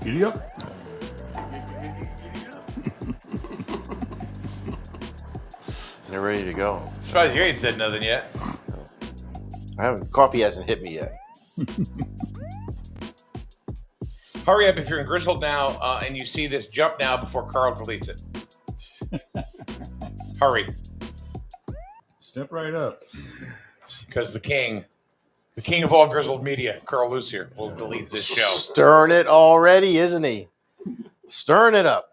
Giddy up. They're ready to go. Surprised you ain't said nothing yet. Coffee hasn't hit me yet. Hurry up if you're in Grizzled now and you see this. Jump now before Carl deletes it. Hurry, Step right up. because the king of all Grizzled media, Carl Lucier, will delete this show. Stirring it already, isn't he? Stirring it up.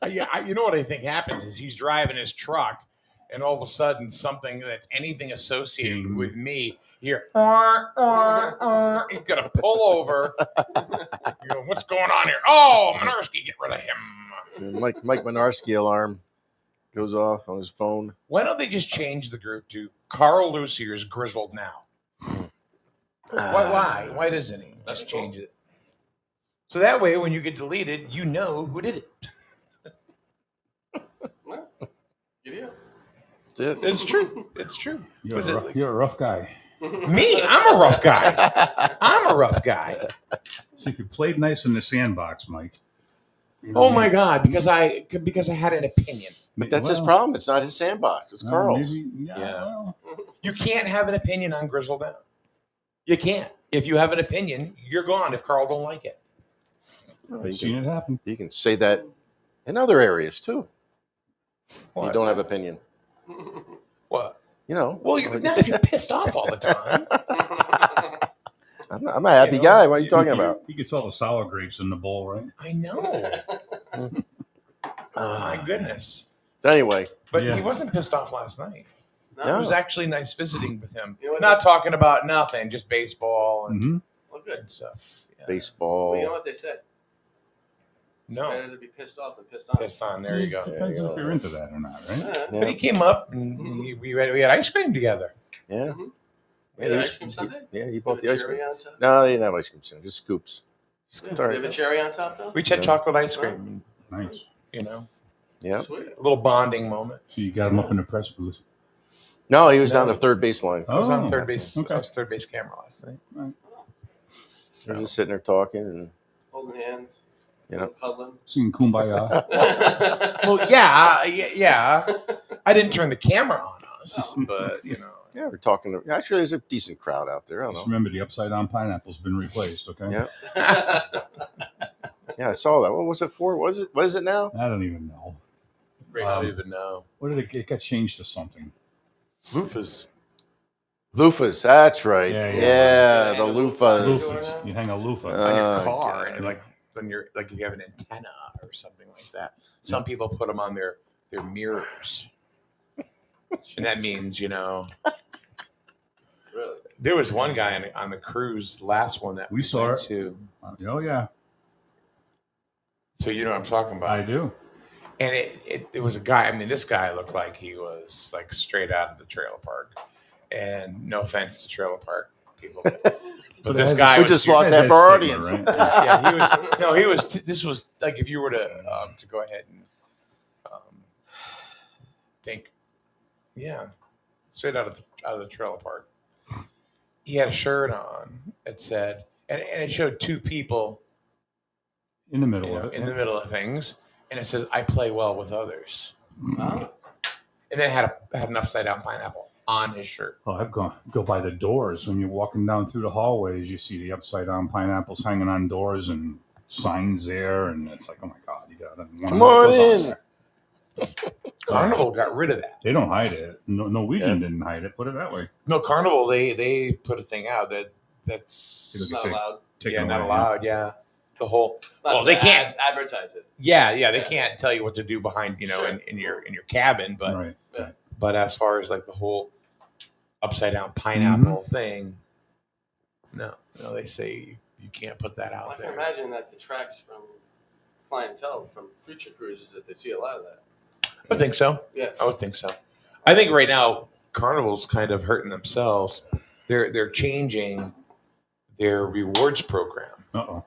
You know what I think happens is he's driving his truck, and all of a sudden something that's anything associated with me here, he's gonna pull over. You know, what's going on here? Oh, Minarski, get rid of him. And Mike Minarski alarm goes off on his phone. Why don't they just change the group to Carl Lucier's Grizzled Now? Why? Why doesn't he just change it? So that way, when you get deleted, you know who did it. That's it. It's true. It's true. You're a rough guy. Me? I'm a rough guy. I'm a rough guy. See, if you played nice in the sandbox, Mike. Oh my God! Because I had an opinion. But that's his problem. It's not his sandbox. It's Carl's. Yeah. Yeah. You can't have an opinion on Grizzled Now. You can't. If you have an opinion, you're gone. If Carl don't like it. I've seen it happen. You can say that in other areas too. What? You don't have opinion. What? You know. Well, not if you're pissed off all the time. I'm a happy guy. What are you talking about? He gets all the sour grapes in the bowl, right? I know. My goodness. Anyway. But Yeah. he wasn't pissed off last night. No. It was actually nice visiting with him. You know what Not this- talking about nothing, just baseball and, Mm-hmm. Well, good. and stuff. Yeah. Baseball. Well, you know what they said? It's No. better to be pissed off than pissed on. Pissed on. There you go. Depends if you're into that or not, right? Yeah. But he came up and we had ice cream together. Yeah. We had ice cream sundae? Yeah, he You bought have the a ice cream. cherry on top? No, they didn't have ice cream sundae, just scoops. Yeah. Sorry. You have a cherry on top, though? We had chocolate ice cream. Nice. You know, Yeah. Sweet. a little bonding moment. So you got him up in the press booth. No, he was down the third baseline. I was on Oh, third base. okay. I was third base camera last night. Right. He So. was just sitting there talking, and Holding hands. You know. Cuddling. Singing Kumbaya. Well, yeah. I didn't turn the camera on us, but you know. yeah, we're talking. Actually, there's a decent crowd out there. I don't Just know. remember, the upside down pineapple's been replaced, okay? Yeah. Yeah, I saw that. What was it for? What is it now? I don't even know. I don't even know. What did it got changed to something? Loofahs. Loofahs. That's right. Yeah, Yeah, yeah. the loofahs. Loofahs. You hang a loofah. On your Oh, car, God. and like when you're like if you have an antenna or something like that. Some people put them on their mirrors, and that means Really? there was one guy on the cruise, last one that We saw went it. to. Oh, yeah. So you know what I'm talking about. I do. And it was a guy. I mean, this guy looked like he was like straight out of the trailer park. And no offense to trailer park people, but this guy We was just here- lost That half our has audience. stigma, right? Yeah, he was. No, he was. This was like if you were to go ahead and think, yeah, straight out of the trailer park. He had a shirt on. It said, and it showed two people In the middle of it. in the middle of things, and it says, "I play well with others." Oh. And then it had an upside down pineapple on his shirt. Oh, I've gone go by the doors. When you're walking down through the hallways, you see the upside down pineapples hanging on doors and signs there, and it's like, oh my God, you got them. Come on in. Carnival got rid of that. They don't hide it. Norwegian didn't hide it. Put it that way. No, Carnival they put a thing out that's It was Not take- allowed. taken not away, allowed. Yeah, the whole. Not Well, they to can't. advertise it. Yeah, they Yeah. can't tell you what to do behind Sure. in your cabin, but Right. but as far as like the whole upside down pineapple thing, no, they say you can't put that I out can there. imagine that detracts from clientele from future cruises that they see a lot of that. I would think so. Yeah. I would think so. I think right now Carnival's kind of hurting themselves. They're changing their rewards program. Uh-oh.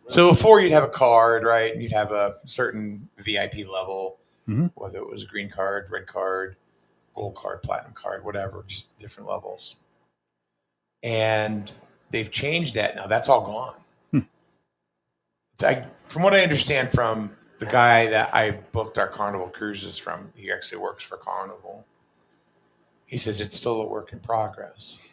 So before you'd have a card, right? You'd have a certain VIP level, Mhm. whether it was green card, red card, gold card, platinum card, whatever, just different levels. And they've changed that now. That's all gone. From what I understand from the guy that I booked our Carnival cruises from, he actually works for Carnival. He says it's still a work in progress.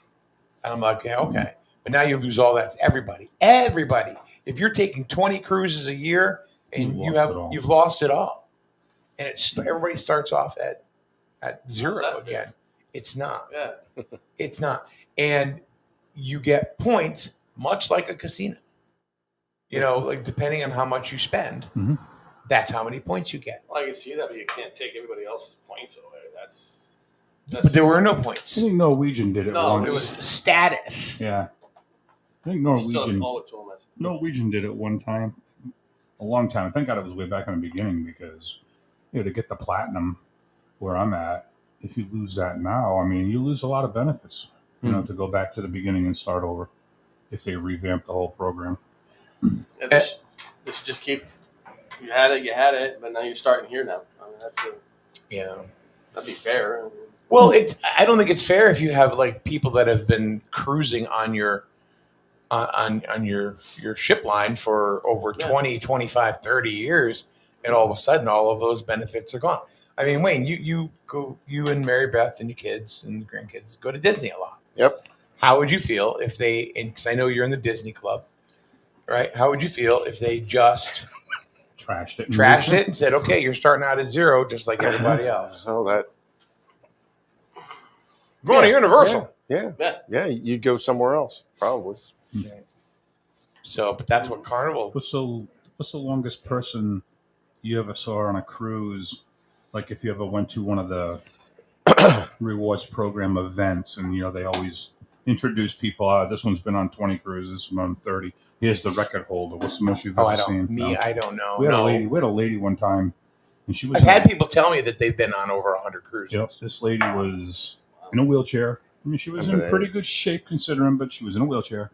And I'm like, yeah, okay. But now you lose all that. It's everybody. Everybody. If you're taking 20 cruises a year and you've lost it all. And everybody starts off at zero again. It's not. Yeah. It's not. And you get points much like a casino. You know, like depending on how much you spend, that's how many points you get. Well, I can see that, but you can't take everybody else's points away. That's But there were no points. I think Norwegian did it once. It was status. Yeah. I think still all it to them. Norwegian did it one time, a long time. Thank God it was way back in the beginning because to get the platinum where I'm at, if you lose that now, I mean, you lose a lot of benefits. You know, to go back to the beginning and start over if they revamp the whole program. Yeah, this just keep. You had it, but now you're starting here now. I mean, that'd be fair. Well, I don't think it's fair if you have like people that have been cruising on your on your ship line for over 20, 25, 30 years, and all of a sudden all of those benefits are gone. I mean, Wayne, you and Mary Beth and your kids and the grandkids go to Disney a lot. Yep. How would you feel if they, because I know you're in the Disney Club, right? How would you feel if they just trashed it and said, okay, you're starting out at zero just like everybody else? Oh, that. Going to Universal. Yeah. You'd go somewhere else, probably. So, but that's what Carnival. What's the longest person you ever saw on a cruise? Like if you ever went to one of the rewards program events, and they always introduce people. This one's been on 20 cruises, this one on 30. Here's the record holder. What's the most you've ever seen? I don't know. We had a lady one time, and she was. I've had people tell me that they've been on over 100 cruises. Yep, this lady was in a wheelchair. I mean, she was in pretty good shape considering, but she was in a wheelchair,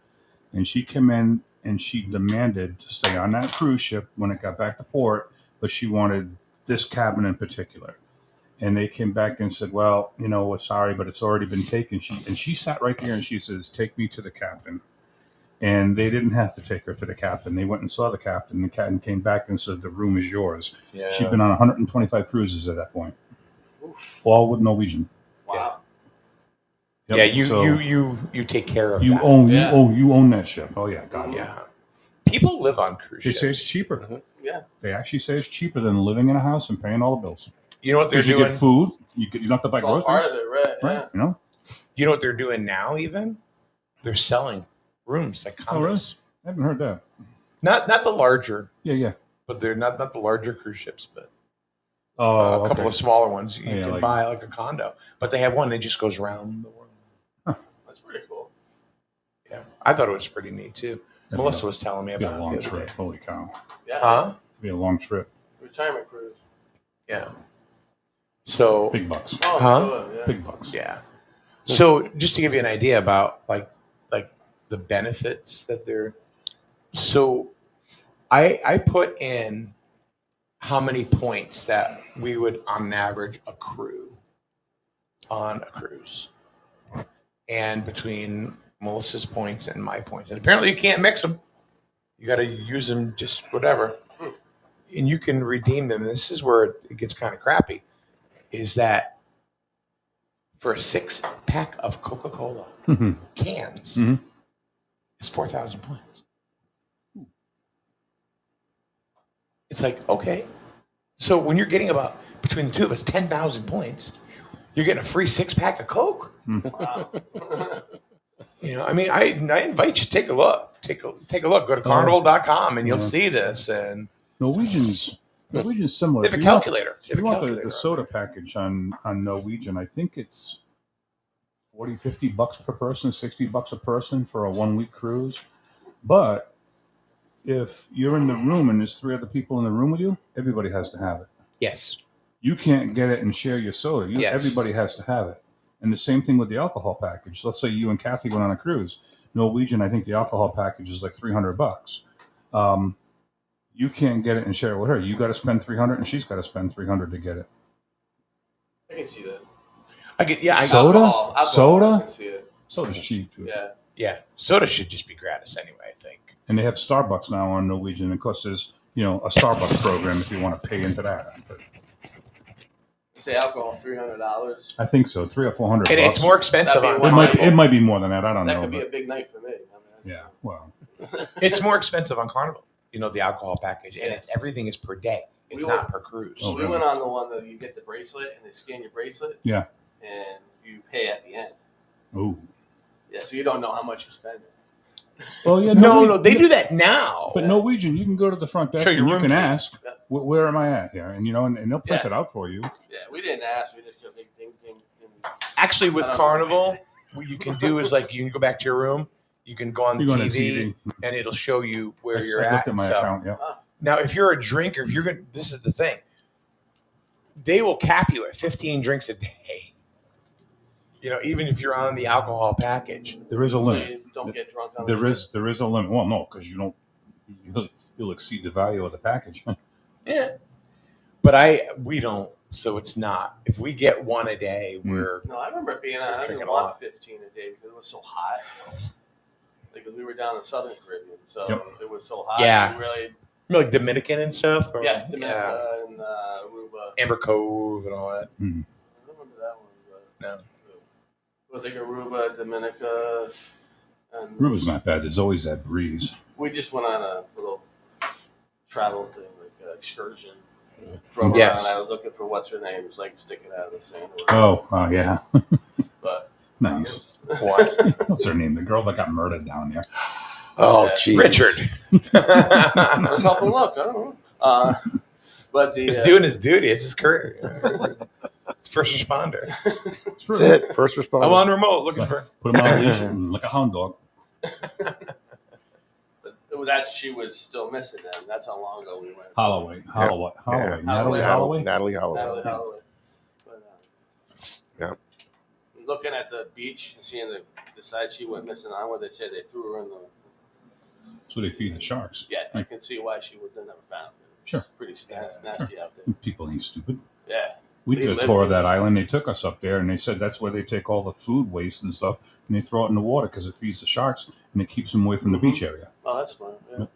and she came in and she demanded to stay on that cruise ship when it got back to port, but she wanted this cabin in particular. And they came back and said, well, we're sorry, but it's already been taken. She sat right there and she says, take me to the captain. And they didn't have to take her to the captain. They went and saw the captain. The captain came back and said, the room is yours. Yeah. She'd been on 125 cruises at that point. All with Norwegian. Wow. Yep. Yeah, you take care of you that. You own that ship. Oh, yeah. God. Yeah. People live on cruise ships. They say it's cheaper. Mm-hmm. Yeah. They actually say it's cheaper than living in a house and paying all the bills. You know what they're doing? You get food. You don't have to buy groceries. Part of it, right? Yeah. You know what they're doing now? Even they're selling rooms like condos. Oh, really? I haven't heard that. Not the larger. Yeah. But they're not the larger cruise ships, but a couple of smaller ones. You can like, buy like a condo, but they have one that just goes around the world. Huh. That's pretty cool. Yeah, I thought it was pretty neat too. Melissa was telling me about it. A long trip. Holy cow! Yeah. Huh? It'd be a long trip. Retirement cruise. Yeah. So big bucks. Oh, huh? Good, yeah. Big bucks. Yeah. So just to give you an idea about like the benefits that they're. So, I put in how many points that we would on average accrue on a cruise, and between Melissa's points and my points, and apparently you can't mix them. You got to use them just whatever, and you can redeem them. And this is where it gets kind of crappy. Is that for a 6-pack of Coca-Cola cans is 4,000 points. It's like, okay. So when you're getting about, between the two of us, 10,000 points, you're getting a free 6-pack of Coke. Wow. I mean, I invite you to take a look. Take a look. Go to carnival.com and you'll see this. And Norwegian's similar. They have a calculator. If you want the soda package on Norwegian, I think it's $40-50 per person, $60 a person for a 1-week cruise. But if you're in the room and there's 3 other people in the room with you, everybody has to have it. yes. You can't get it and share your soda. Yes. Everybody has to have it. And the same thing with the alcohol package. Let's say you and Kathy went on a cruise. Norwegian, I think the alcohol package is like $300. You can't get it and share it with her. You got to spend $300, and she's got to spend $300 to get it. I can see that. I get soda. Alcohol, Soda. I can see it. Soda's cheap too. Yeah. Yeah, soda should just be gratis anyway, I think. And they have Starbucks now on Norwegian. Of course, there's a Starbucks program if you want to pay into that. But You say alcohol, $300. I think so, $300 or $400. And it's more expensive That'd on be It Carnival. might be more than that. I don't That know. could be But, a big night for me. yeah. Well, It's more expensive on Carnival. The alcohol package, and Yeah. everything is per day. It's We not went- per cruise. Oh, We really? went on the one that you get the bracelet and they scan your bracelet. Yeah. And you pay at the end. ooh. Yeah, so you don't know how much you're spending. Well, yeah. No, they do that now. But Norwegian, you can go to the front desk Show your and you room can key. ask, Yeah. where am I at here? And and they'll print Yeah. it out for you. Yeah, we didn't ask. We just did a big ding, ding, ding. Actually, with I don't Carnival, know. what you can do is like you can go back to your room. You can go on the You go on the TV, and it'll show you where I you're looked at at and my stuff. account. Yeah. Now, if you're a drinker, if you're going, this is the thing. They will cap you at 15 drinks a day. Even if you're on the alcohol package. There is a So limit. you don't get drunk on There the is a limit. Well, no, because you'll exceed the value of the package. Yeah. But we don't. So it's not. If we get one a day, we're No, I remember being on. I Drinking didn't a want lot. 15 a day because it was so hot. Like we were down in the Southern Caribbean, so Yep. it was so hot. Yeah. We really, like Dominican and stuff. Or, yeah, Dominica and Aruba. Amber Cove and all that. I don't remember that one. But No. it was like Aruba, Dominica, and Aruba's not bad. There's always that breeze. we just went on a little travel thing, like excursion. Drove Yes. around. I was looking for what's her name. It was like sticking out of the sand. Oh, yeah. But Nice. What? What's her name? The girl that got murdered down there. Oh, Yeah. geez. Richard. I was helping look. I don't know. But the He's doing his duty. It's his career. It's first responder. That's it. First responder. I'm on remote looking for. Put him on a leash like a hound dog. But she was still missing them. That's how long ago we went. Holloway. Natalie Holloway. Holloway. Natalie Holloway. Natalie Holloway. But, Yeah. Looking at the beach and seeing the side she went missing on, where they said they threw her in the. That's what they feed the sharks. Yeah, I can see why she would have never found it. Sure. It's pretty nasty out there. People ain't stupid. Yeah. We They did a live tour in of that island. They took us up there, and they said that's where they take all the food waste and stuff, and they throw it in the water because it feeds the sharks and it keeps them away from the beach area. Oh, that's smart. Yeah.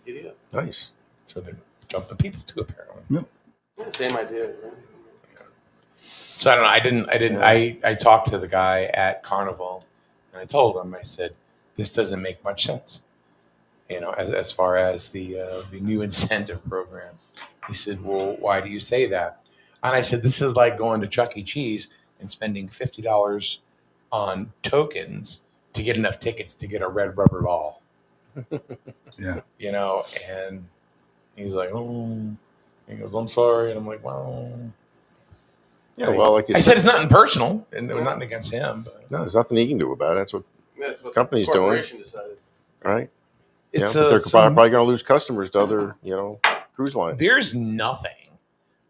Idiot. Nice. So they dump the people too, apparently. Yeah, same idea. Right? So I don't know. I didn't. I talked to the guy at Carnival, and I told him. I said, "This doesn't make much sense." As far as the new incentive program. He said, "Well, why do you say that?" And I said, "This is like going to Chuck E. Cheese and spending $50 on tokens to get enough tickets to get a red rubber ball." Yeah. And he's like, "Oh," he goes, "I'm sorry," and I'm like, "Well." Yeah, well, like you I said, said it's nothing personal and nothing against him, but no, there's nothing you can do about it. That's what, Yeah, that's what Company's the doing. corporation decided. right? it's But they're probably going to lose customers to other, cruise lines. there's nothing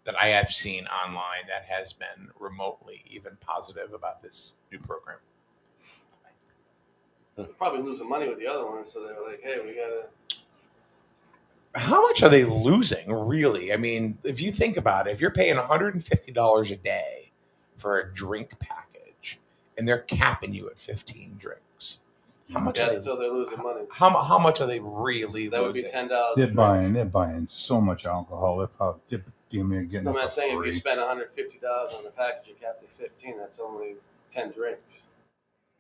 that I have seen online that has been remotely even positive about this new program. They're probably losing money with the other one, so they were like, "Hey, we gotta." How much are they losing, really? I mean, if you think about it, if you're paying $150 a day for a drink package and they're capping you at 15 drinks, how much are Yeah, they? so they're losing money. How much are they really That would be losing? $10. They're buying so much alcohol. They're probably getting I'm it not for saying if free. you spend $150 on the package, you cap to 15. That's only 10 drinks.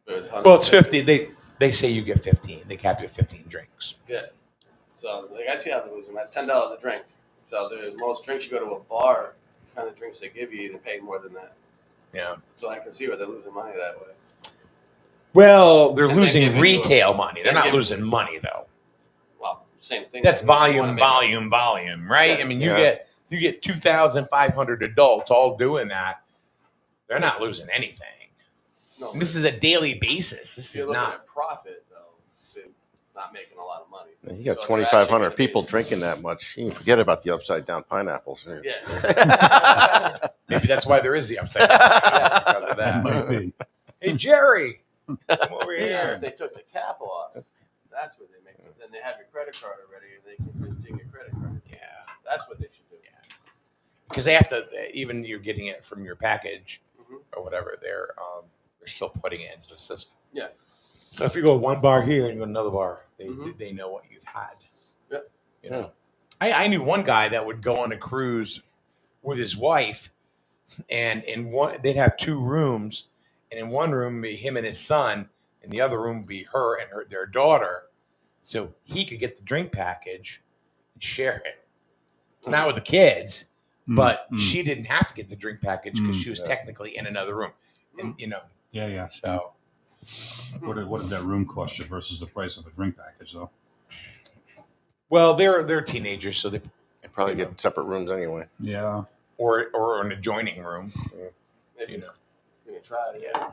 But Well, it's 50. They say you get 15. They cap you at 15 drinks. Yeah. So I see how they're losing. That's $10 a drink. So the most drinks you go to a bar, the kind of drinks they give you, they pay more than that. Yeah. So I can see where they're losing money that way. Well, they're And then losing give it to retail money. They're and not give- losing money though. Well, same thing. That's They wanna volume, make right? Yeah. I mean, Yeah. you get 2,500 adults all doing that. They're not losing anything. No, And this is a daily basis. This if you're is looking not. at profit, though, they're not making a lot of money. You got So they're actually 2,500 gonna people be- drinking that much. You can forget about the upside down pineapples. Yeah. Maybe that's why there is the upside down because of That that. might be. Hey, Jerry, come over Yeah, here. if they took the cap off, that's what they make. Then they have your credit card already, and they can ding your credit card. Yeah. That's what they should do. Because they have to, even you're getting it from your package Mhm. or whatever, they're still putting it into the system. Yeah. So if you go one bar here and you go to another bar, Mhm. they know what you've had. Yep. You know, I knew one guy that would go on a cruise with his wife, and they'd have 2 rooms, and in one room would be him and his son, and the other room would be her and their daughter, so he could get the drink package and share it. Not with the kids, but she didn't have to get the drink package because she was technically in another room, and Yeah. so. What did that room cost you versus the price of a drink package, though? Well, they're teenagers, so they probably get separate rooms anyway. Yeah. or an adjoining room. Maybe You know. we can try it. Yeah.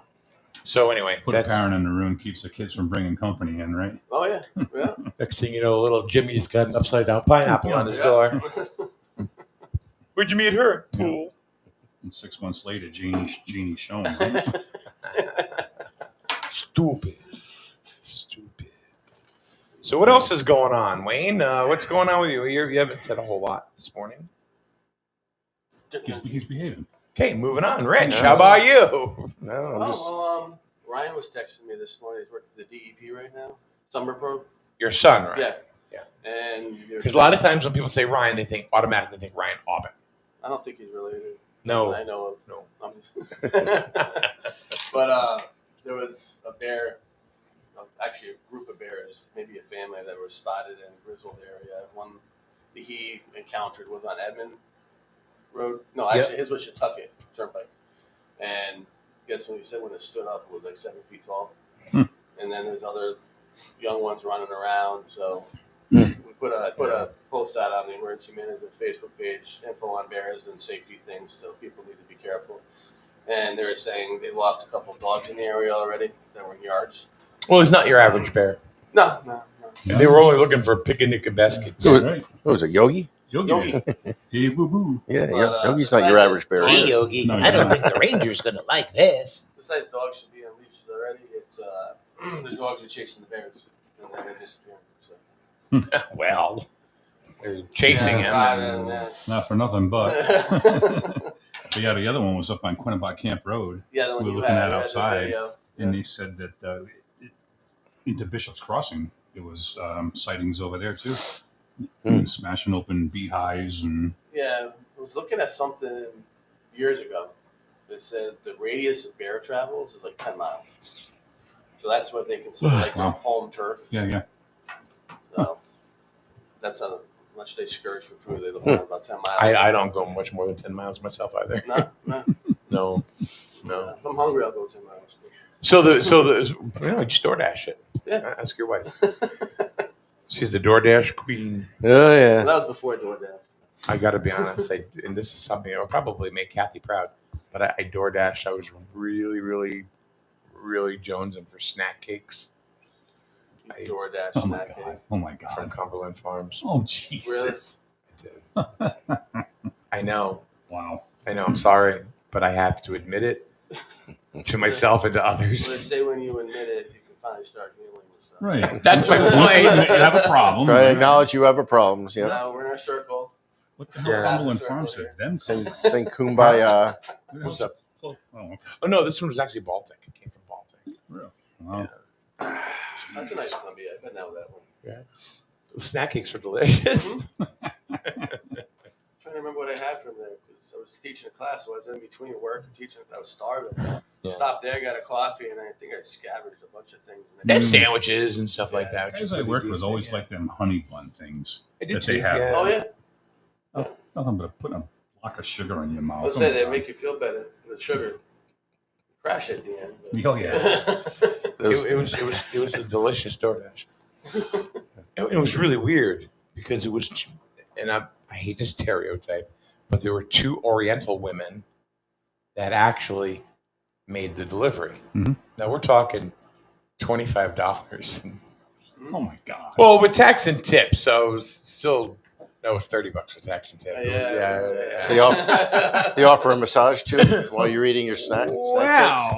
So anyway, Put a parent in the room keeps the kids from bringing company in, right? Oh yeah. Yeah. Next thing you know, little Jimmy's got an upside down pineapple on his door. Where'd you meet her? Pool. And 6 months later, Jeannie shown. Right? Stupid. So what else is going on, Wayne? What's going on with you? You haven't said a whole lot this morning. He's behaving. Okay, moving on. Rich, how about you? No, I'm just. Ryan was texting me this morning. He's working for the DEP right now. Summer program. Your son, right? Yeah. Yeah. And Because a lot of times when people say Ryan, they automatically think Ryan Aubin. I don't think he's related. No. I know of. No. I'm just but there was a bear, actually a group of bears, maybe a family that were spotted in the Griswold area. One that he encountered was on Edmond Road. No, actually his was Shetucket Turnpike. And guess what he said when it stood up, it was like 7 feet tall. And then there's other young ones running around. So we put a post out on the emergency management Facebook page, info on bears and safety things, so people need to be careful. And they were saying they lost a couple of dogs in the area already that were in yards. Well, he's not your average bear. No. They were only looking for picnic and baskets. Who- Right. What was it, Yogi? Yogi. Hey, boo boo. Yeah, But, Yogi's not your average bear. Hey, either. Yogi, No, I don't he's think the Ranger's going to like this. Besides dogs should be on leashes already, it's the dogs are chasing the bears and then they're disappearing. So. Well, they're chasing him. and- Not for nothing, but the other one was up on Quinnebog Camp Road, Yeah, the one We were you looking had, at you had the outside, video. and they said that into Bishop's Crossing, there was sightings over there too, and smashing open beehives and Yeah, I was looking at something years ago. It said the radius of bear travels is like 10 miles. So that's what they consider like their Wow. home turf. yeah. So that's how much they scourge for food. They look at about 10 miles. I don't go much more than 10 miles myself either. No. No. If I'm hungry, I'll go 10 miles. So just DoorDash it. Yeah. Ask your wife. She's the DoorDash queen. Oh, yeah. Well, that was before DoorDash. I got to be honest, and this is something that will probably make Kathy proud, but I DoorDash. I was really, really, really jonesing for snack cakes DoorDash Oh my snack god! cakes. Oh my from god! Cumberland Farms. Oh Jesus! I did. I know. Wow. I'm sorry, but I have to admit it to myself and to But they others. say when you admit it, you can finally start healing and stuff. Right. That's my Once point. you have a problem. Try to right? acknowledge you have a problem. Yeah. Now we're in our circle. What the hell? Yeah. Cumberland Farm said them. Sing Kumbaya. What's up? Oh, okay. Oh no, this one was actually Baltic. It came from Baltic. Real. Wow. Yeah. That's a nice Columbia. I've been out with that one. The snack cakes are delicious. I'm trying to remember what I had from there because I was teaching a class, so I was in between work and teaching. I was starving. Yeah. Stopped there, got a coffee, and I think I scavenged a bunch of things. They had sandwiches and stuff like that. which Guys is I pretty worked with decent, always yeah. like them honey bun things I did that they too, have. yeah. Oh yeah, Nothing but putting a block of sugar in your mouth. I was saying they make you feel better. The sugar crash at the end. but- Oh yeah. It was a delicious DoorDash. It was really weird because it was, and I hate to stereotype, but there were 2 Oriental women that actually made the delivery. Mhm. Now we're talking $25. Oh my god. Well, with tax and tips, so it was still no, it was $30 for tax and tip. It was- Yeah. They offer a massage too while you're eating your snack. Wow.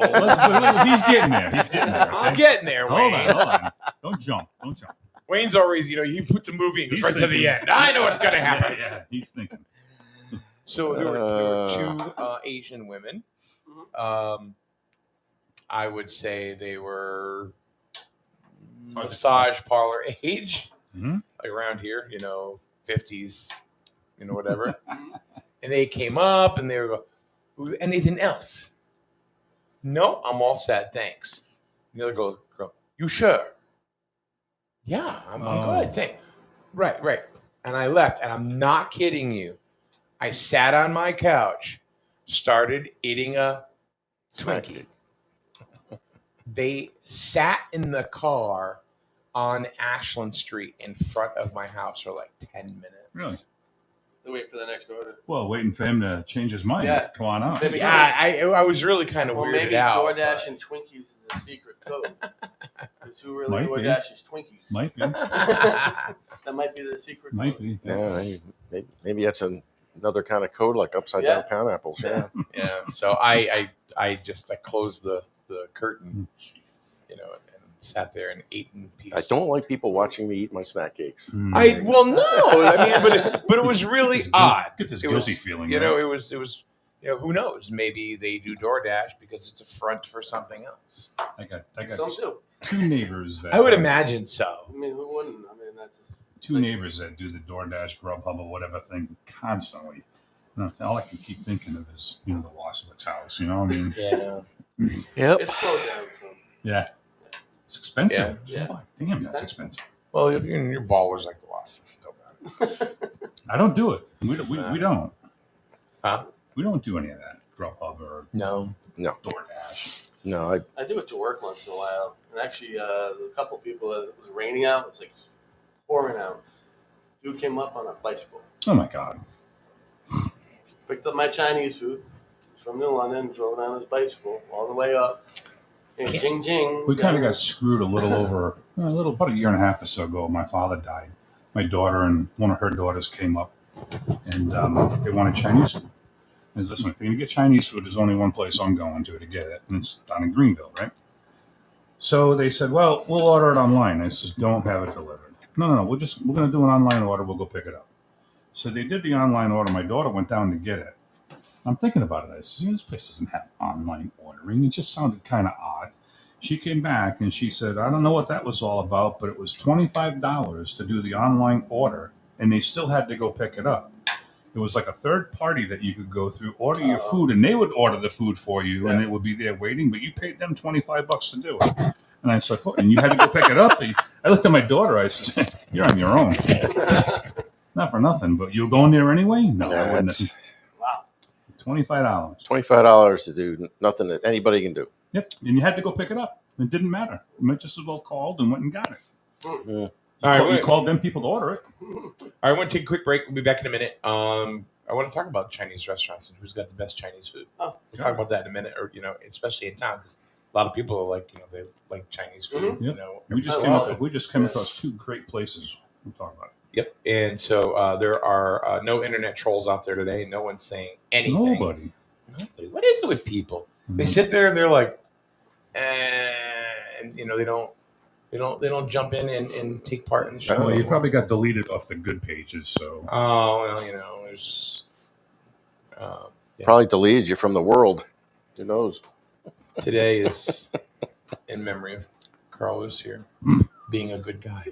He's getting there. He's getting there. I'm Okay? getting there, Hold Wayne. on. Don't jump. Don't jump. Wayne's always, he puts a movie and goes He's right to the thinking- end. I know what's going to happen. Yeah. He's thinking. So there were 2 Asian women. I would say they were Hard to massage parlor age, Mhm. like around here, 50s, whatever. And they came up and they were go, "Ooh, anything else?" "No, I'm all set, thanks." The other girl, "You sure?" "Yeah, I'm good, thanks." Right. And I left, and I'm not kidding you. I sat on my couch, started eating a Twinkie. They sat in the car on Ashland Street in front of my house for like 10 minutes. Really? They wait for the next order. Well, waiting for him to change his mind. Yeah. Come on out. Maybe- Yeah, I was really kind of Well, weirded maybe out. DoorDash but- and Twinkies is a secret code. It's who really Might be. DoorDash is Twinkies. Might be. That might be the secret Might code. be. Yeah, maybe that's another kind of code, like upside Yeah. down pineapples. Yeah. Yeah, so I closed the curtain, and sat there and ate in peace. I don't like people watching me eat my snack cakes. Mm. But it was really This odd. Get this It guilty was, feeling. it right? was who knows? Maybe they do DoorDash because it's a front for something else. I got Some do. two neighbors that I would imagine so. I mean, who wouldn't? I mean, that's just, two neighbors that do the DoorDash, Grubhub, or whatever thing constantly. And that's all I can keep thinking of is the loss of its house. I mean, Yeah. Yep. it's slowed down some. yeah, it's expensive. Yeah. Fuck, damn, that's expensive. Well, if your ballers like the Lost, it's no matter. I don't do it. We don't. Huh? We don't do any of that. Grubhub or No. DoorDash. No, I do it to work once in a while. And actually, a couple people, it was raining out. It was like pouring out. Dude came up on a bicycle, Oh my god. picked up my Chinese food from New London, drove down his bicycle all the way up. And jing jing. We kind of got screwed a little about a year and a half or so ago. My father died. My daughter and one of her daughters came up, and they wanted Chinese food. I said, listen, if you're going to get Chinese food, there's only one place I'm going to get it, and it's down in Greenville, right? So they said, well, we'll order it online. I said, don't have it delivered. No, we're going to do an online order. We'll go pick it up. So they did the online order. My daughter went down to get it. I'm thinking about it. I said, this place doesn't have online ordering. It just sounded kind of odd. She came back and she said, I don't know what that was all about, but it was $25 to do the online order, and they still had to go pick it up. It was like a third party that you could go through, order your food, and they would order the food for you, and it would be there waiting, but you paid them $25 to do it. And I said, oh, and you had to go pick it up? I looked at my daughter. I said, you're on your own. Not for nothing, but you were going there anyway? No, I wouldn't. That's Wow. $25. $25 to do nothing that anybody can do. Yep, and you had to go pick it up. It didn't matter. You might just as well called and went and got it. Yeah. All right, You wait. called them people to order it. All right, I want to take a quick break. We'll be back in a minute. I want to talk about Chinese restaurants and who's got the best Chinese food. Oh, We'll talk about that in a minute, or especially in town, because a lot of people are like, they like Chinese food. Mhm. every We so often. just came across two great places. We'll talk about it. Yep. And so there are no internet trolls out there today. No one's saying anything. Nobody. What is it with people? They Mhm. sit there and they're like, and they don't jump in and take part in the show. Well, you probably got deleted off the good pages, so Oh well, there's yeah. Probably deleted you from the world. Who knows? Today is in memory of Carlos here being a good guy.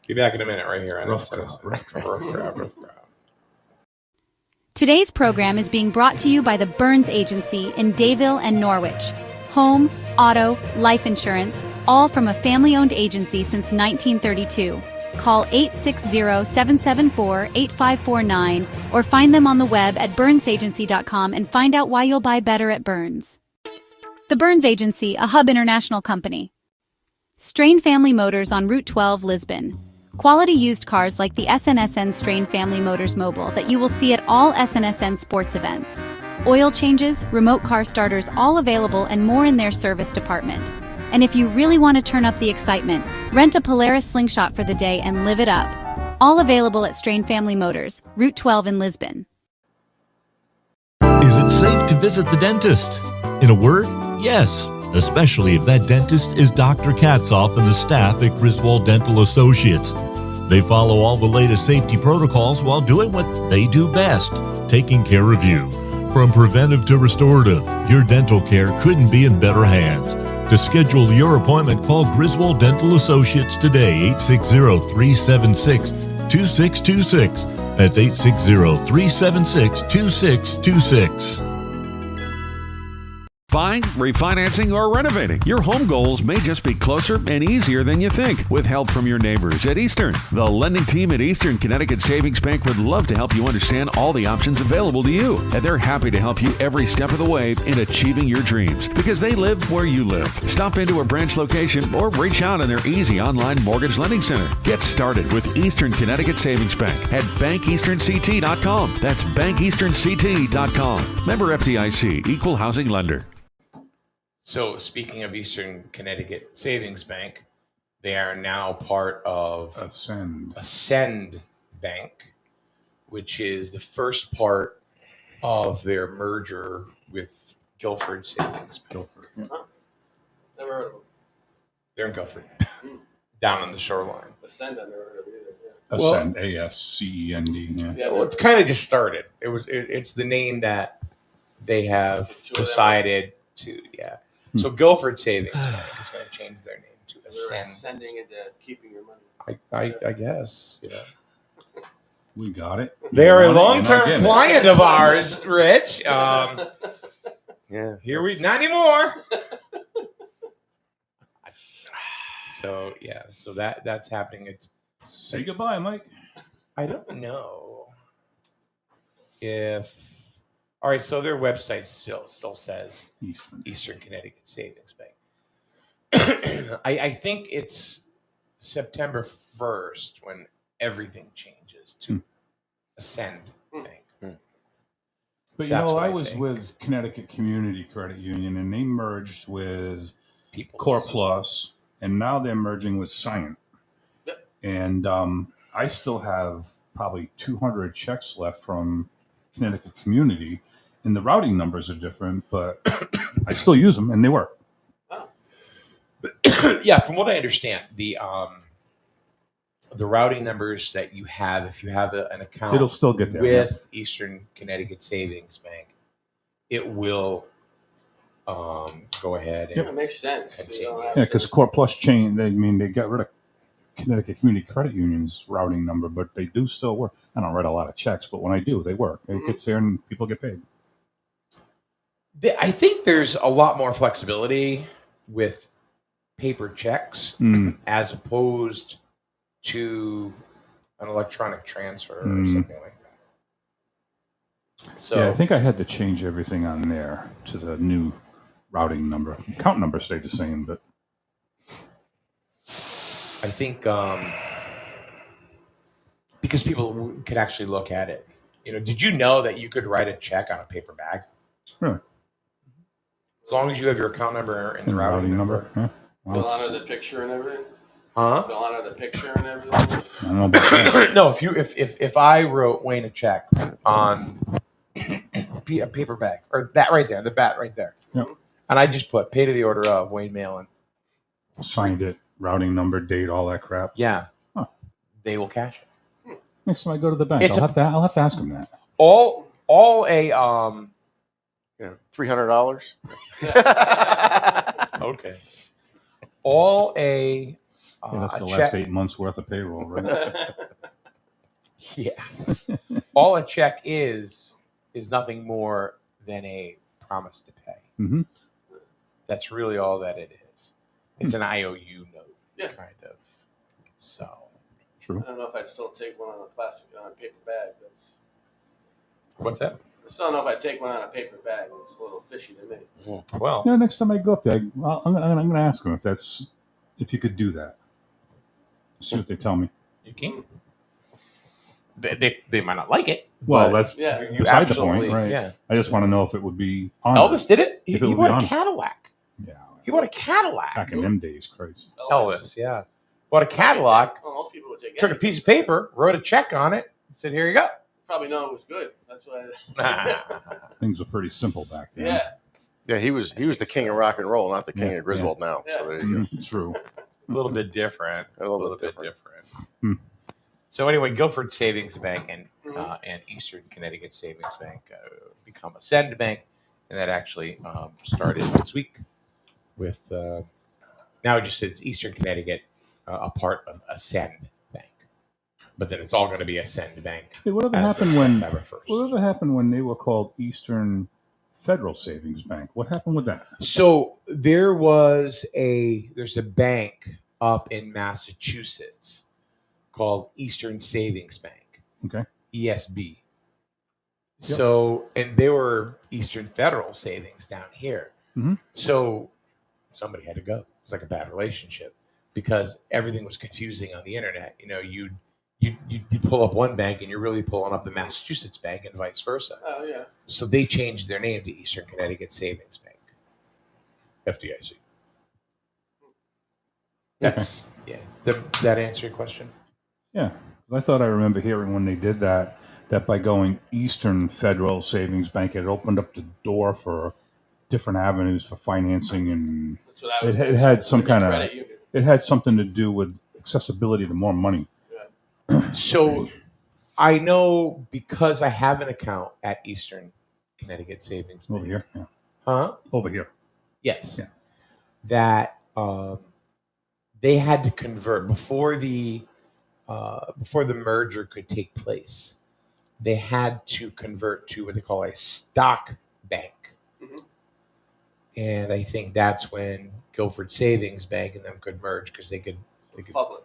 Be back in a minute, right here. On Rough SNSN. crowd. Rough crowd. Today's program is being brought to you by the Burns Agency in Dayville and Norwich. Home, auto, life insurance, all from a family-owned agency since 1932. Call 860-774-8549 or find them on the web at burnsagency.com and find out why you'll buy better at Burns. The Burns Agency, a Hub International company. Strain Family Motors on Route 12, Lisbon. Quality used cars like the SNSN Strain Family Motors Mobile that you will see at all SNSN sports events. Oil changes, remote car starters, all available and more in their service department. And if you really want to turn up the excitement, rent a Polaris Slingshot for the day and live it up. All available at Strain Family Motors, Route 12 in Lisbon. Is it safe to visit the dentist? In a word, yes, especially if that dentist is Dr. Katzoff and the staff at Griswold Dental Associates. They follow all the latest safety protocols while doing what they do best, taking care of you. From preventive to restorative, your dental care couldn't be in better hands. To schedule your appointment, call Griswold Dental Associates today, 860-376-2626. That's 860-376-2626. Buying, refinancing, or renovating. Your home goals may just be closer and easier than you think with help from your neighbors at Eastern. The lending team at Eastern Connecticut Savings Bank would love to help you understand all the options available to you. And they're happy to help you every step of the way in achieving your dreams because they live where you live. Stop into a branch location or reach out in their easy online mortgage lending center. Get started with Eastern Connecticut Savings Bank at bankeasternct.com. That's bankeasternct.com. Member FDIC, Equal Housing Lender. So speaking of Eastern Connecticut Savings Bank, they are now part of Ascend Bank, which is the first part of their merger with Guilford Savings Bank. Huh? Never heard of them. They're in Guilford, down on the shoreline. Ascend, I never heard of either. Yeah. Ascend, ASCEND. Yeah. Yeah, Well, it's kind of just started. It's the name that they have decided to. Yeah. So Guilford Savings Bank is going to change their name to they're Ascend. ascending into keeping your money. I guess. Yeah. We got it. They are a You want it, long-term you're not getting it. client of ours, Rich. Yeah. Here we not anymore. So yeah, so that's happening. It's Say goodbye, Mike. I don't know if all right. So their website still says Eastern Connecticut Savings Bank. I think it's September 1st when everything changes to Ascend Bank. But you That's know, what I I was think. with Connecticut Community Credit Union, and they merged with People Core Plus, and now they're merging with Scient. Yep. And I still have probably 200 checks left from Connecticut Community, and the routing numbers are different, but I still use them, and they work. Yeah, from what I understand, the routing numbers that you have, if you have an account It'll still get there. with Eastern Connecticut Savings Bank, it will go ahead and It makes sense. You don't have Yeah, to- because Core Plus they got rid of Connecticut Community Credit Union's routing number, but they do still work. I don't write a lot of checks, but when I do, they work. It gets there and people get paid. I think there's a lot more flexibility with paper checks as opposed to an electronic transfer or something like that. So Yeah, I think I had to change everything on there to the new routing number. Account number stayed the same, but I think because people could actually look at it. You know, did you know that you could write a check on a paper bag? really, As long as you have your account number and the routing number. Yeah. They'll Well, honor the picture and everything. Huh? They'll honor the picture and everything. I don't know about that. No, if I wrote Wayne a check on a paper bag or that right there, the bat right there, Yep. and I just put pay to the order of Wayne Malin, Signed it, routing number, date, all that crap. yeah, Huh. they will cash it. Next time I go to the bank, It's I'll have to ask them that. All a Yeah. $300. okay, all a Yeah, that's a the check. last 8 months worth of payroll, right? Yeah. All a check is nothing more than a promise to pay. Mhm. That's really all that it is. It's an IOU note, Yeah. kind of. So, True. I don't know if I'd still take one on a paper bag. what's that? I still don't know if I'd take one on a paper bag. It's a little fishy to me. Well, Yeah, next time I go up there, I'm going to ask them if you could do that. See what they tell me. you can. They might not like it. Well, but that's Yeah. you beside the absolutely- point, right? Yeah. I just want to know if it would be on. Elvis did it. He If it would be bought a on. Cadillac. Yeah. He bought a Cadillac. Back in them days, Christ. Elvis, yeah. Bought a Cadillac, Well, most people would take took a piece of paper, wrote a check on it, and said, "Here you go." Probably know it was good. That's why. Things were pretty simple back then. Yeah. Yeah, he was the king of rock and roll, not the king Yeah, of Griswold now. So Yeah. there you go. True. A little bit different. A little bit different. different. So anyway, Guilford Savings Bank and Eastern Connecticut Savings Bank become Ascend Bank, and that actually started this week with now it just says Eastern Connecticut, a part of Ascend Bank, but then it's all going to be Ascend Bank. Hey, whatever as of happened when September 1st. whatever happened when they were called Eastern Federal Savings Bank? What happened with that? So there's a bank up in Massachusetts called Eastern Savings Bank. Okay. ESB. So, and they were Eastern Federal Savings down here. Mhm. So somebody had to go. It's like a bad relationship because everything was confusing on the internet. You know, you'd pull up one bank and you're really pulling up the Massachusetts bank and vice versa. Oh yeah. So they changed their name to Eastern Connecticut Savings Bank, FDIC. That's that answer your question? Yeah, I thought I remember hearing when they did that by going Eastern Federal Savings Bank, it opened up the door for different avenues for financing, and That's what I was. it had some kind of credit union. it had something to do with accessibility to more money. So I know because I have an account at Eastern Connecticut Savings Bank. Over here, yeah. Huh? Over here. Yes. Yeah. That they had to convert before the merger could take place. They had to convert to what they call a stock bank. Mhm. And I think that's when Guilford Savings Bank and them could merge because they could Public.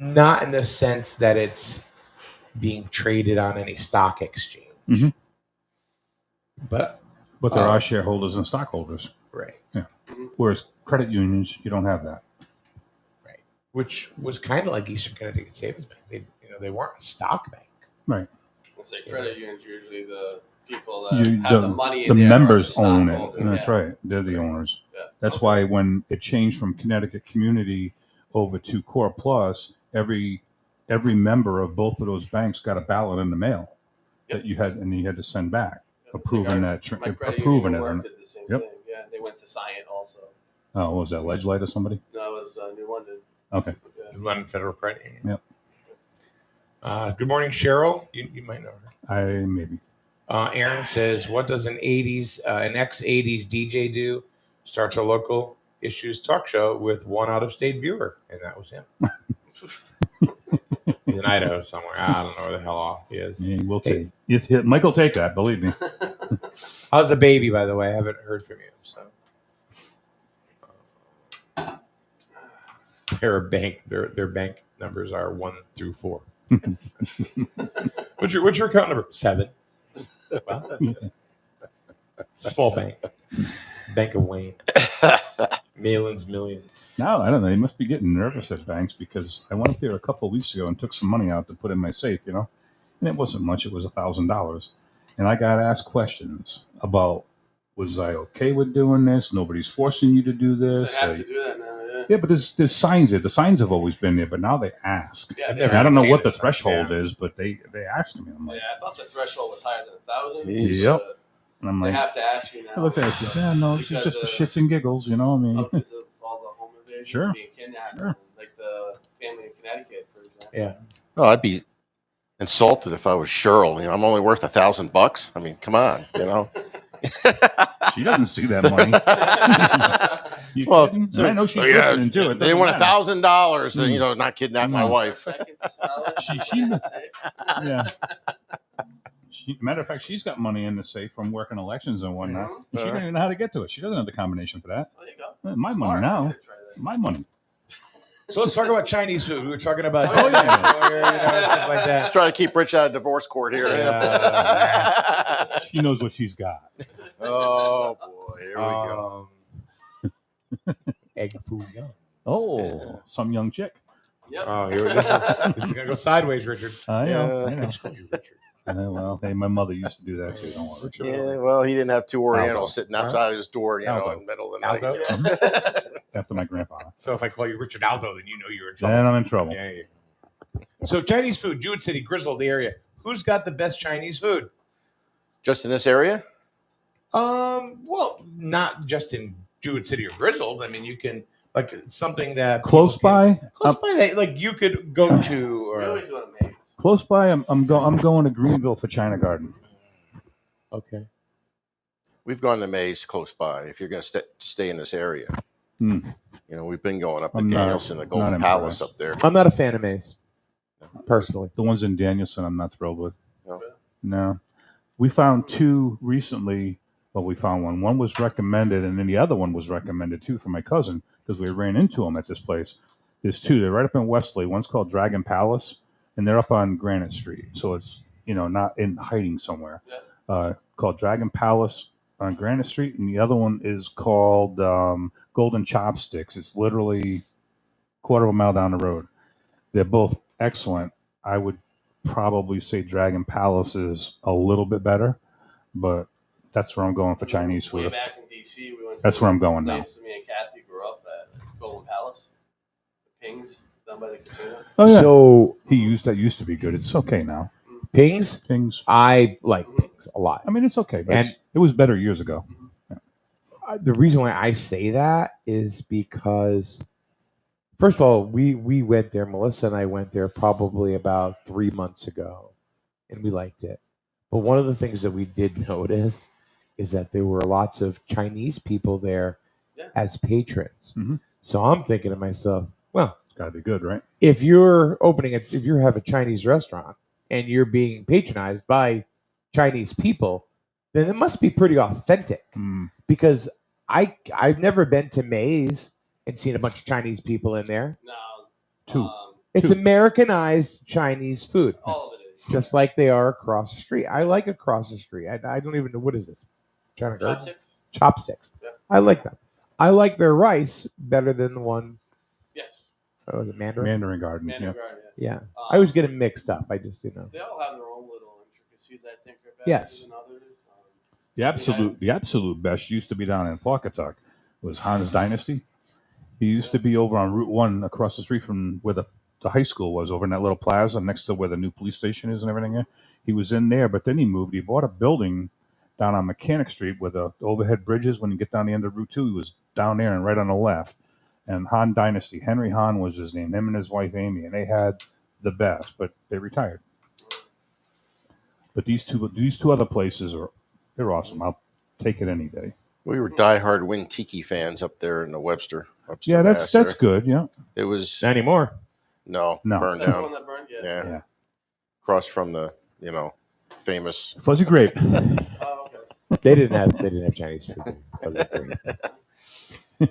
not in the sense that it's being traded on any stock exchange. Mhm. But But there are shareholders and stockholders. right. Whereas credit unions, you don't have that. Right. Which was kind of like Eastern Connecticut Savings Bank. They weren't a stock bank. Right. Let's say credit unions are usually the people that You, have the money the in there. members or the own it. stockholder. And that's Yeah. right. They're the owners. Yeah. That's Okay. why when it changed from Connecticut Community over to Core Plus, every member of both of those banks got a ballot in the mail that you had to send back approving My that credit approving union it. worked did the same Yep. thing. Yeah, they went to sign it also. Oh, what was that Ledge Light or somebody? No, it was New London. Okay. Yeah. London Federal Credit Union. Yep. Good morning, Cheryl. You might know her. I maybe. Aaron says, "What does an ex-80s DJ do? Starts a local issues talk show with one out-of-state viewer," and that was him. He's in Idaho somewhere. I don't know where the hell he is. Yeah, we'll take it. Mike will take that. Believe me. How's the baby, by the way? I haven't heard from you. So, their bank numbers are 1 through 4. What's your account number? 7. Well, small bank. Bank of Wayne. Millions. No, I don't know. They must be getting nervous at banks because I went up there a couple of weeks ago and took some money out to put in my safe, and it wasn't much. It was $1,000. And I got asked questions about, was I okay with doing this? Nobody's forcing you to do They this. have to do that now. Yeah. Yeah, but there's signs there. The signs have always been there, but now they ask. Yeah, I've they never And I don't know seen what the the signs, threshold yeah. is, but they asked me. I'm like, I thought the threshold was higher than 1,000. Jeez. Yep. but and I'm They like, have to ask you now. I looked at it. I said, yeah, no, this is Because, just for shits and giggles, I mean. Because of all the home invasions, Sure. being kidnapped, Sure. and, like the family in Connecticut, for example. Yeah. Oh, I'd be insulted if I was Cheryl. I'm only worth $1,000. I mean, come on, She doesn't see that money. You Well, kidding? so- And I know she's yeah, listening to it. They doesn't want matter. $1,000 to not kidnap my Mm. wife. Second to smell it, She- that's it. Yeah. Matter of fact, she's got money in the safe from working elections and whatnot. Mhm. But she doesn't even know how to get to it. She doesn't have the combination for that. There you go. My Smart. money now. I'm gonna try that. My money. So let's talk about Chinese food. We were talking about Oh, yeah. stuff like that. Let's try to keep Rich out of divorce court here. Yeah. She knows what she's got. Oh, boy. Here we go. Egg foo young. Oh, some young chick. Yep. Oh, this is gonna go sideways, Richard. I know. I know. Just call you Richard. Well, hey, my mother used to do that too. Don't worry. Yeah, well, he didn't have two Orientals Aldo. sitting outside his door, Aldo. in the middle of the Aldo? night. After my grandfather. So if I call you Richard Aldo, then you know you're in trouble. Then I'm in trouble. Yeah, yeah. So Chinese food, Jewett City, Griswold area. Who's got the best Chinese food? Just in this area? Well, not just in Jewett City or Griswold. I mean, you can Like something that Close people can- by, close by that like you could go to, We or always go to Maze. close by. I'm going to Greenville for China Garden. okay. We've gone to Maze close by. If you're going to stay in this area, Hmm. you know, we've been going up to I'm not- Danielson, the not Golden Palace impressed. up there. I'm not a fan of Maze, personally. The ones in Danielson, I'm not thrilled with. No. No, we found two recently. Well, we found one. One was recommended, and then the other one was recommended too from my cousin because we ran into them at this place. There's two. They're right up in Wesley. One's called Dragon Palace, and they're up on Granite Street. So it's not in hiding somewhere. Called Dragon Palace on Granite Street, and the other one is called Golden Chopsticks. It's literally quarter of a mile down the road. They're both excellent. I would probably say Dragon Palace is a little bit better, but that's where I'm going for Chinese Way food. back in DC, we went. That's to where I'm going now. place me and Kathy grew up at Golden Palace, Pings, down by the casino. Oh yeah, So that used to be good. It's okay now. Pings, Things. I like Pings a lot. I mean, it's okay, but And- it was better years ago. The reason why I say that is because, first of all, we went there. Melissa and I went there probably about 3 months ago, and we liked it. But one of the things that we did notice is that there were lots of Chinese people there Yeah. as patrons. Mhm. So I'm thinking to myself, well, It's got to be good, right? if you have a Chinese restaurant and you're being patronized by Chinese people, then it must be pretty authentic. Mm. Because I've never been to Maze and seen a bunch of Chinese people in there. No. Two. It's Two. Americanized Chinese food, All of it is. just like they are across the street. I like across the street. I don't even know what is this. China Garden? Chopsticks? Chopsticks. Yeah. I like them. I like their rice better than the one. Yes. Oh, the Mandarin. Mandarin Garden. Mandarin Yeah. Garden. Yeah, I always get them mixed up. I just They all have their own little intricacies. I think are better Yes. than others. The absolute best used to be down in Pawcatuck was Han's Dynasty. He used to be over on Route 1 across the street from where the high school was, over in that little plaza next to where the new police station is and everything there. He was in there, but then he moved. He bought a building down on Mechanic Street where the overhead bridges, when you get down the end of Route 2, he was down there and right on the left. And Han Dynasty, Henry Han was his name, him and his wife Amy, and they had the best, but they retired. But these two other places they're awesome. I'll take it any day. We were diehard Wing Tiki fans up there in the Webster. Yeah, Mass that's there. good. Yeah. It was not anymore. no No. burned That's the down. one that burned. Yeah. Yeah. Yeah. Across from the famous. Fuzzy grape. Oh, okay. They didn't have Chinese food.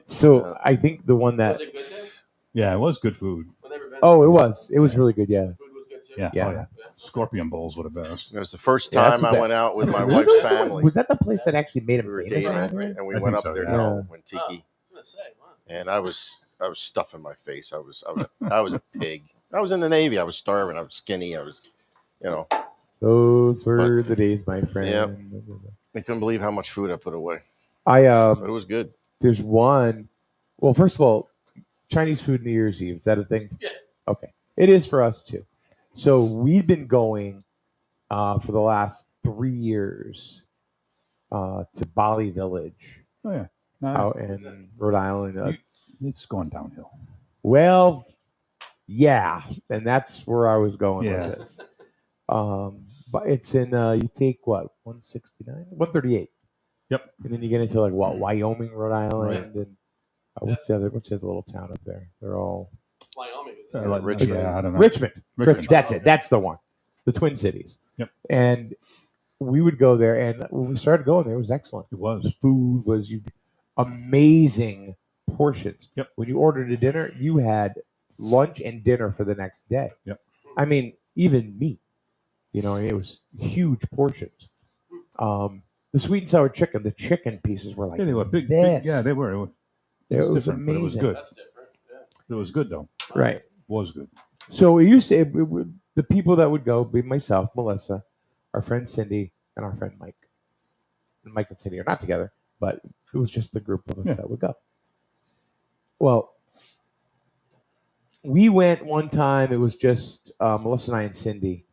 So I think the one that Was it good there? Yeah, it was good food. I've never been. it was really good. Yeah. The food was good too. Yeah. Yeah. Oh, yeah. Scorpion bowls were the best. It was the first Yeah, that's time I the went out with my Was wife's that- family. Was that the place that actually made We were him famous? dating, around here? and we I went think up so, there yeah. to Yeah. Wing Oh, I Tiki, was gonna say, wow. and I was stuffing my face. I was a pig. I was in the Navy. I was starving. I was skinny. I was, Those were the days, my friend. Yep. I couldn't believe how much food I put away, I but it was good. there's one. Well, first of all, Chinese food New Year's Eve, is that a thing? Yeah. Okay, it is for us too. So we've been going for the last 3 years to Bali Village Oh yeah. No, out in Rhode Island. it's going downhill. Well, yeah, and that's where I was going Yeah. with this. But it's in you take what 169, 138. Yep. And then you get into like what Wyoming, Rhode Island, Right. and what's the other little town up there? They're all Wyoming. Is Yeah, it? like- Richmond. Yeah, I don't know. Richmond. Richmond. That's it. That's the one. The Twin Cities. Yep. And we would go there, and when we started going there, it was excellent. It was. The food was amazing portions. Yep. When you ordered a dinner, you had lunch and dinner for the next day. Yep. I mean, even meat. It was huge portions. The sweet and sour chicken, the chicken pieces were like Yeah, they were big. this. Yeah, they were. It was, It was different, but amazing. it was good. That's different. Yeah. It was good though. Right. It was good. So it used to the people that would go be myself, Melissa, our friend Cindy, and our friend Mike. And Mike and Cindy are not together, but it was just the group of us Yeah. that would go. Well, we went one time. It was just Melissa and I and Cindy,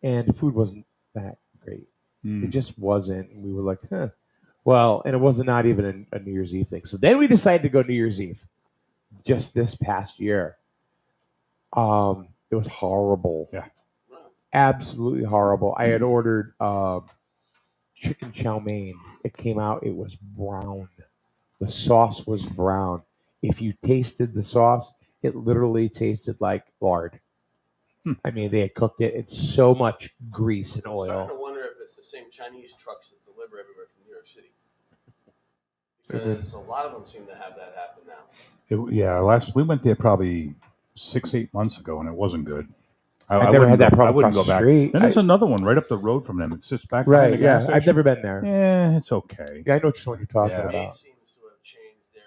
and the food wasn't that great. Mm. It just wasn't. And we were like, huh. Well, and it wasn't not even a New Year's Eve thing. So then we decided to go New Year's Eve. just this past year. It was horrible. Yeah. Absolutely horrible. I had ordered chicken chow mein. It came out. It was brown. The sauce was brown. If you tasted the sauce, it literally tasted like lard. I mean, they had cooked it. It's so much grease and I'm starting to oil. wonder if it's the same Chinese trucks that deliver everywhere from New York City. Because a lot of them seem to have that happen now. We went there probably 6-8 months ago, and it wasn't good. I've never had that problem I wouldn't across go back. the street. Then there's another one right up the road from them. It sits back behind Right, the gas yeah. station. I've never been there. Yeah, it's okay. Yeah, I know which one you're talking Yeah. They about. seems to have changed their.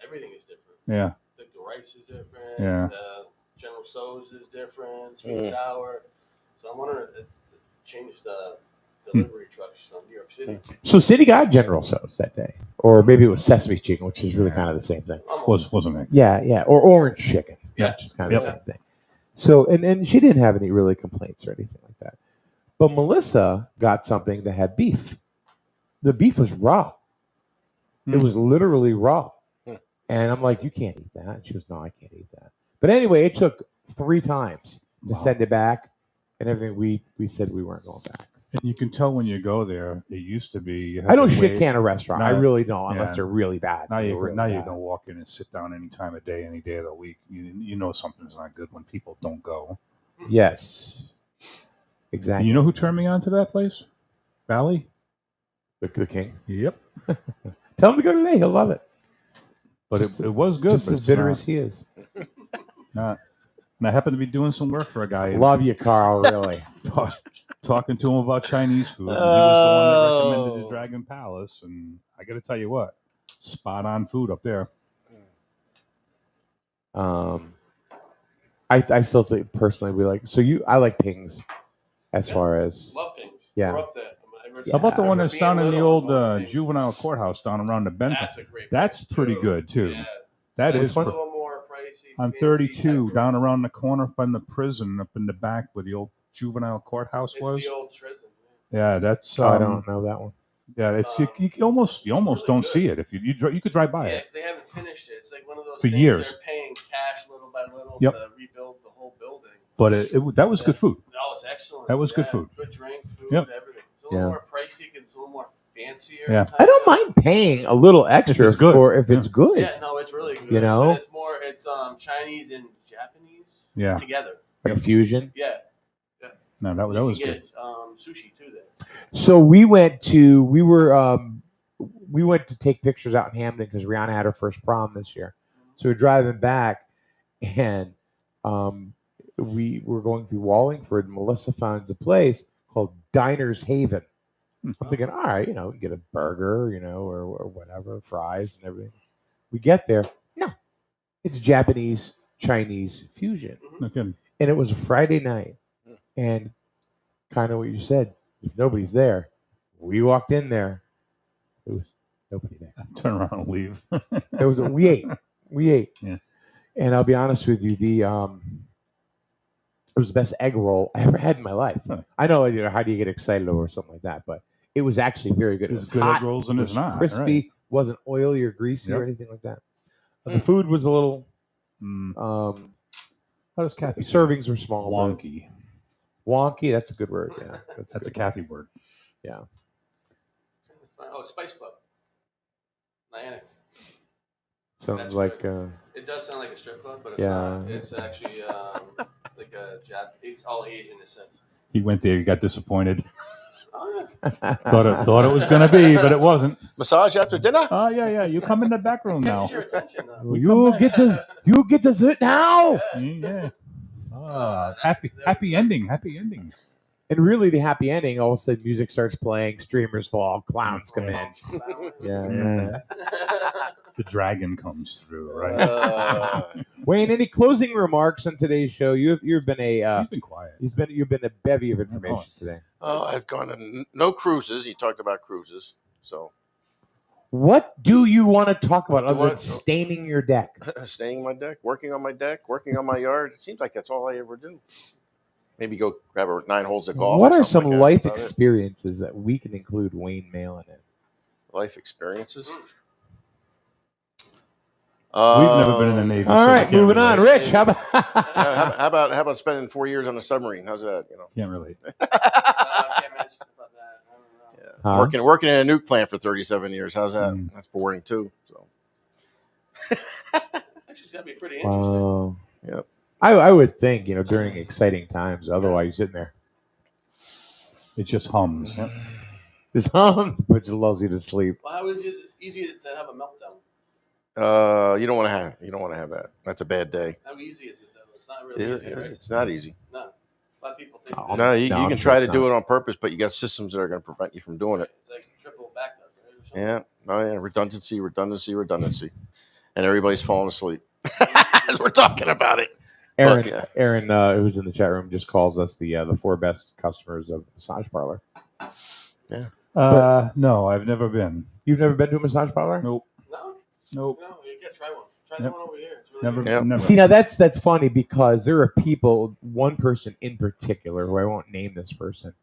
Everything is different. Yeah, The rice is different. Yeah. The General Tso's is different. Sweet and sour. So I'm wondering if it changed the delivery trucks from New York City. So City got General Tso's that day. Or maybe it was sesame chicken, which is really kind of the same thing. wasn't it? Yeah. Or orange chicken, Yeah. which is kind of the same thing. So, and she didn't have any really complaints or anything like that. But Melissa got something that had beef. The beef was raw. It was literally raw. And I'm like, you can't eat that. And she goes, no, I can't eat that. But anyway, it took 3 times to send it back and everything. We said we weren't going back. And you can tell when you go there. It used to be. You had I don't to shit wait. can a restaurant. I No. really don't, unless Yeah. they're really bad. Now you They're really now you bad. can walk in and sit down any time of day, any day of the week. You know something's not good when people don't go. Yes. And Exactly. you know who turned me on to that place? Valley. The king. Yep. Tell him to go today. He'll love it. But it was good. Just but as it's bitter not- as he is. Not. And I happened to be doing some work for a guy. and Love you, Carl, really. talking to him about Chinese food. And he was the one that recommended the Oh. Dragon Palace, and I got to tell you what, spot on food up there. I still think personally we like I like Pings as far as Love Pings. Yeah. We're up there. How about the one that's Being down in the little, old love Pings. juvenile courthouse down around the Benton? That's a great. That's place, pretty too. good too. Yeah. That That's is. a little more pricey. On fancy 32, type down of- around the corner from the prison, up in the back where the old juvenile courthouse It's was. the old prison. Yeah, that's. I don't know that one. Yeah, it's you almost really don't good. see it if you could drive by Yeah, it. they haven't finished it. It's like one of those For things years. they're paying cash little by little Yep. to rebuild the whole building. But that was good food. Oh, it's excellent. That was good food. Good drink, food, Yep. everything. It's a little Yeah. more pricey. It's a little more fancier. Yeah. I don't mind paying a little extra it's good. for if Yeah. it's good. Yeah, no, it's really good. You know? But it's more. It's Chinese and Japanese Yeah, together. Like a fusion. Yeah. no, that You was can good. get sushi too there. So we went to take pictures out in Hamden because Rihanna had her first prom this year. So we're driving back, and we were going through Wallingford. And Melissa finds a place called Diners Haven. I'm thinking, all right, we can get a burger, or whatever, fries and everything. We get there, no, it's Japanese Chinese fusion, No kidding. and it was a Friday night, and kind of what you said. If nobody's there, we walked in there. There was nobody there. Turn around and leave. There was we ate. Yeah. And I'll be honest with you, it was the best egg roll I ever had in my life. Huh. I know, how do you get excited over something like that, but it was actually very good. It was It's good hot, egg rolls and it it's was not crispy, right. wasn't oily or greasy or Yep. anything like that. But the food was a little. How does Kathy say Servings were small. but wonky? Wonky. That's a good word. Yeah, That's a good. Kathy word. Yeah. Oh, Spice Club. Niantic. Sounds That's like. It does sound like a strip club, but it's Yeah. not. It's actually like a Jap. It's all Asian. It says. He went there. He got disappointed. Oh, yeah. Thought it was going to be, but it wasn't. Massage after dinner? Oh yeah. You come in the back room now. Catches your attention. Though. You get to sit now. Yeah. That's- Happy that was- ending. Happy ending. And really, the happy ending. All of a sudden, music starts playing. Streamers fall. Clowns come in. Yeah. The dragon comes through, right? Wayne, any closing remarks on today's show? You've been He's been quiet. you've been a bevy of information today. I've gone on no cruises. He talked about cruises. So What do you want to talk about Do other than what? staining your deck? staying on my deck, working on my yard. It seems like that's all I ever do. Maybe go grab 9 holes of golf. What or are something some like that. life That's about it. experiences that we can include Wayne Mail in it? Life experiences? We've never been in the Navy. All so we right, can't moving on. relate. Rich, how about? How about spending 4 years on a submarine? How's that? You know, Can't relate. I can't mention about that. I don't know. yeah. Huh? Working in a nuke plant for 37 years. How's that? Mm. That's boring too. So Actually, it's got to be pretty interesting. Wow. Yep. I would think, during exciting times. Otherwise, you're sitting there. It just hums. Yep. This hum, which lulls you to sleep. Well, how is it easy to have a meltdown? you don't want to have that. That's a bad day. How easy is it, though? It's not really easy, right? It's not easy. No. A lot of people think Oh, No, you I'm can sure try it's to do not. it on purpose, but you got systems that are going to prevent you from doing it. it's like triple back does, right? Or something. Yeah. Oh, yeah. Redundancy. And everybody's falling asleep as we're talking about it. Aaron, But, yeah. Aaron, who's in the chat room, just calls us the 4 best customers of the massage parlor. No, I've never been. You've never been to a massage parlor? Nope. No? Nope. No, you got to try one. Try Yep. the one over here. It's really Never. good. Yep. Never. See, now that's funny because there are people, one person in particular, who I won't name this person,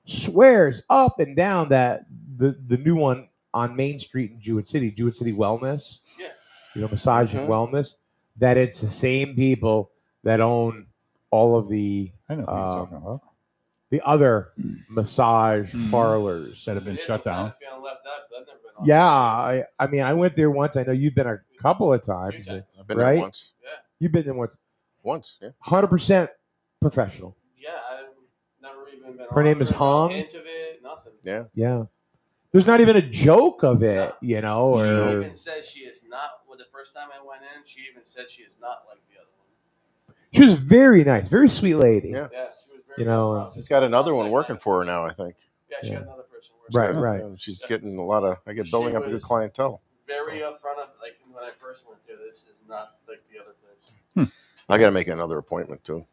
swears up and down that the new one on Main Street in Jewett City Wellness, Yeah. massage and wellness, that it's the same people that own all of the I know what you're talking about. the other massage parlors. That have been It is. shut I'm down. kinda feeling left out 'cause I've never been on Yeah, I mean, I went there once. I know you've been a couple of times. Few times. I've been Right? there once. Yeah. You've been there once. Yeah. 100% professional. Yeah, I've never even been Her on name is it, no Hong? hint of it, nothing. Yeah. Yeah. There's not even a joke of it, No. or She even says she is not, well, the first time I went in, she even said she is not like the other one. she was very nice, very sweet lady. Yeah. Yeah, she was very You know, well-rounded. She's got another one working for her now, I think. Yeah, she Yeah. got another person working. Right, for her. right. And she's getting a lot of, She building up a good was- clientele. Very upfront of, like, when I first went there, this is not like the other place. I got to make another appointment too.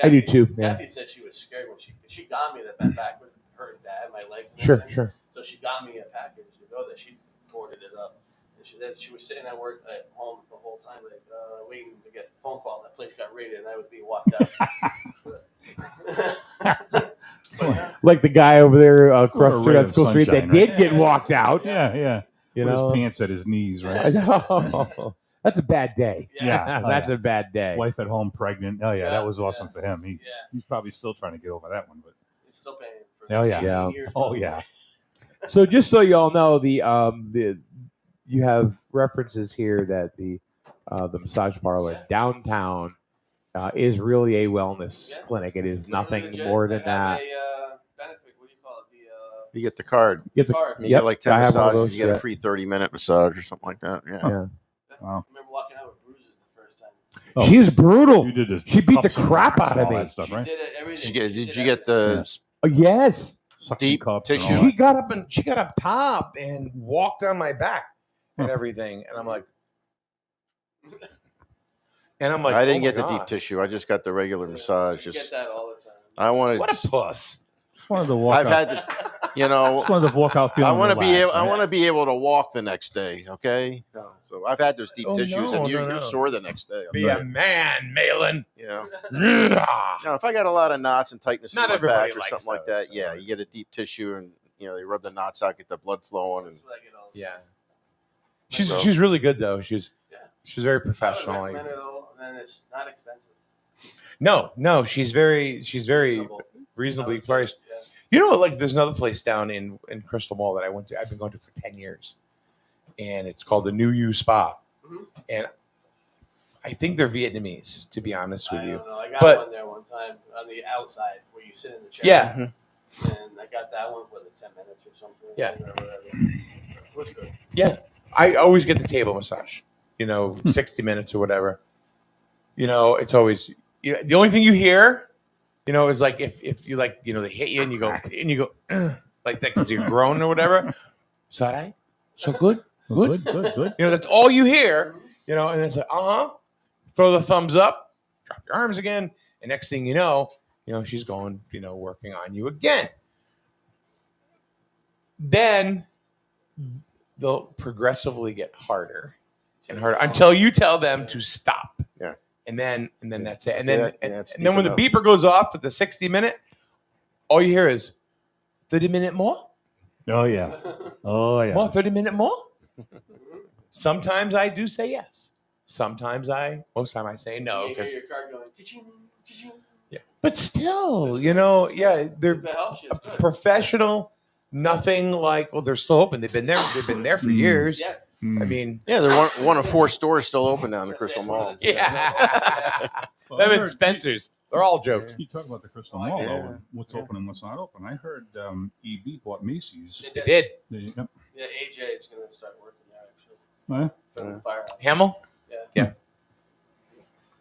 I do too, yeah. Kathy said she was scared when she got me that bent back with her dad, my legs. And Sure, everything. sure. So she got me a package to go there. She ordered it up. And she said she was sitting at work at home the whole time, like waiting to get a phone call. That place got raided, and I was being walked out. But, yeah, Like the guy over there What a across the street ray on of School Street that sunshine, did right? get walked out. Yeah, yeah. You With know, his pants at his knees, right? I know. That's a bad day. Yeah. Oh, That's yeah. a bad day. Wife at home, pregnant. Oh yeah, Yeah, that was awesome yeah. for him. yeah, He's probably still trying to get over that one, but it's still paying for Oh, yeah. 18 Yeah. years. oh yeah. So just so you all know, the you have references here that the massage parlor downtown is really a wellness Yeah. clinic. It is It's nothing legit. more They than have that. a benefit. What do you call it? You get the card. You get the- card. You Yep, get like 10 I have one of massages. those, You get yeah. a free 30-minute massage or something like that. Yeah. Yeah. Wow. I remember walking out with bruises the first time. Oh, She is brutal. you did this. She beat the cups and crap rocks out and of all me. that stuff, She right? did it, everything. Did She you did get everything. the Oh, yes. Sucking deep cups and all tissue? that. She got up top and walked on my back and everything. And I'm like, I didn't oh get my the deep God. tissue. I just got the regular massage. You Just get that all the time. I wanted. What a puss. Just wanted to walk I've out. had, to, you know, Just wanted to walk out feeling I want to be able. relaxed, I right? want to be able to walk the next day. Okay. So I've had those deep Oh, tissues, no, and you're no. sore the next day. I'll Be tell a you. man, Malin. You know. Yeah. Now, if I got a lot of knots and tightness Not in my everybody back or likes something like those, that, yeah, so. you get a deep tissue, and they rub the knots out, get the blood flowing, and That's what I get all the Yeah. time. She's So- really good though. She's Yeah. very I would professional. recommend it all, and it's not expensive. No, she's very Reasonable. reasonably I would say, priced. yeah. You know, like there's another place down in Crystal Mall that I went to. I've been going to for 10 years, and it's called the New You Spa, Mhm. and I think they're Vietnamese, to be honest with I you. don't know. I got But- one there one time on the outside where you sit in the chair. Yeah, And I got that one for the 10 minutes or something. Yeah. Or whatever. It was good. yeah. I always get the table massage. 60 minutes or whatever. It's always the only thing you hear. Is like if you like they hit you and you go "Ugh," like that because you're groaning or whatever. So right, so good. Good, good, good. That's all you hear. And it's like throw the thumbs up, drop your arms again, and next thing you know, she's going working on you again. Then they'll progressively get harder and harder until you tell them to stop. Yeah. And then that's it. And Yeah, then yeah, it's and then when the deep beeper goes off at the 60-minute, all you hear is 30-minute more, Oh yeah. Oh yeah. more 30-minute more. Sometimes I do say yes. Sometimes most time I say no You because hear your car going, ka-ching, ka-ching. yeah. But still, yeah, they're If it helps you, a it's good. professional. Nothing like they're still open. They've been there. They've been there for years. Yeah. I mean, Yeah, they're one of 4 stores still open down the Yes, Crystal that's one of Mall. the- yeah. Well, I Them and heard- Spencer's. They're all jokes. You talk about the Crystal Oh, Mall, yeah. though, and what's open and what's not open. I heard EB bought Macy's. They did. Yep. Yeah, AJ is going to start working there actually. Yeah. From the firehouse. Hamel.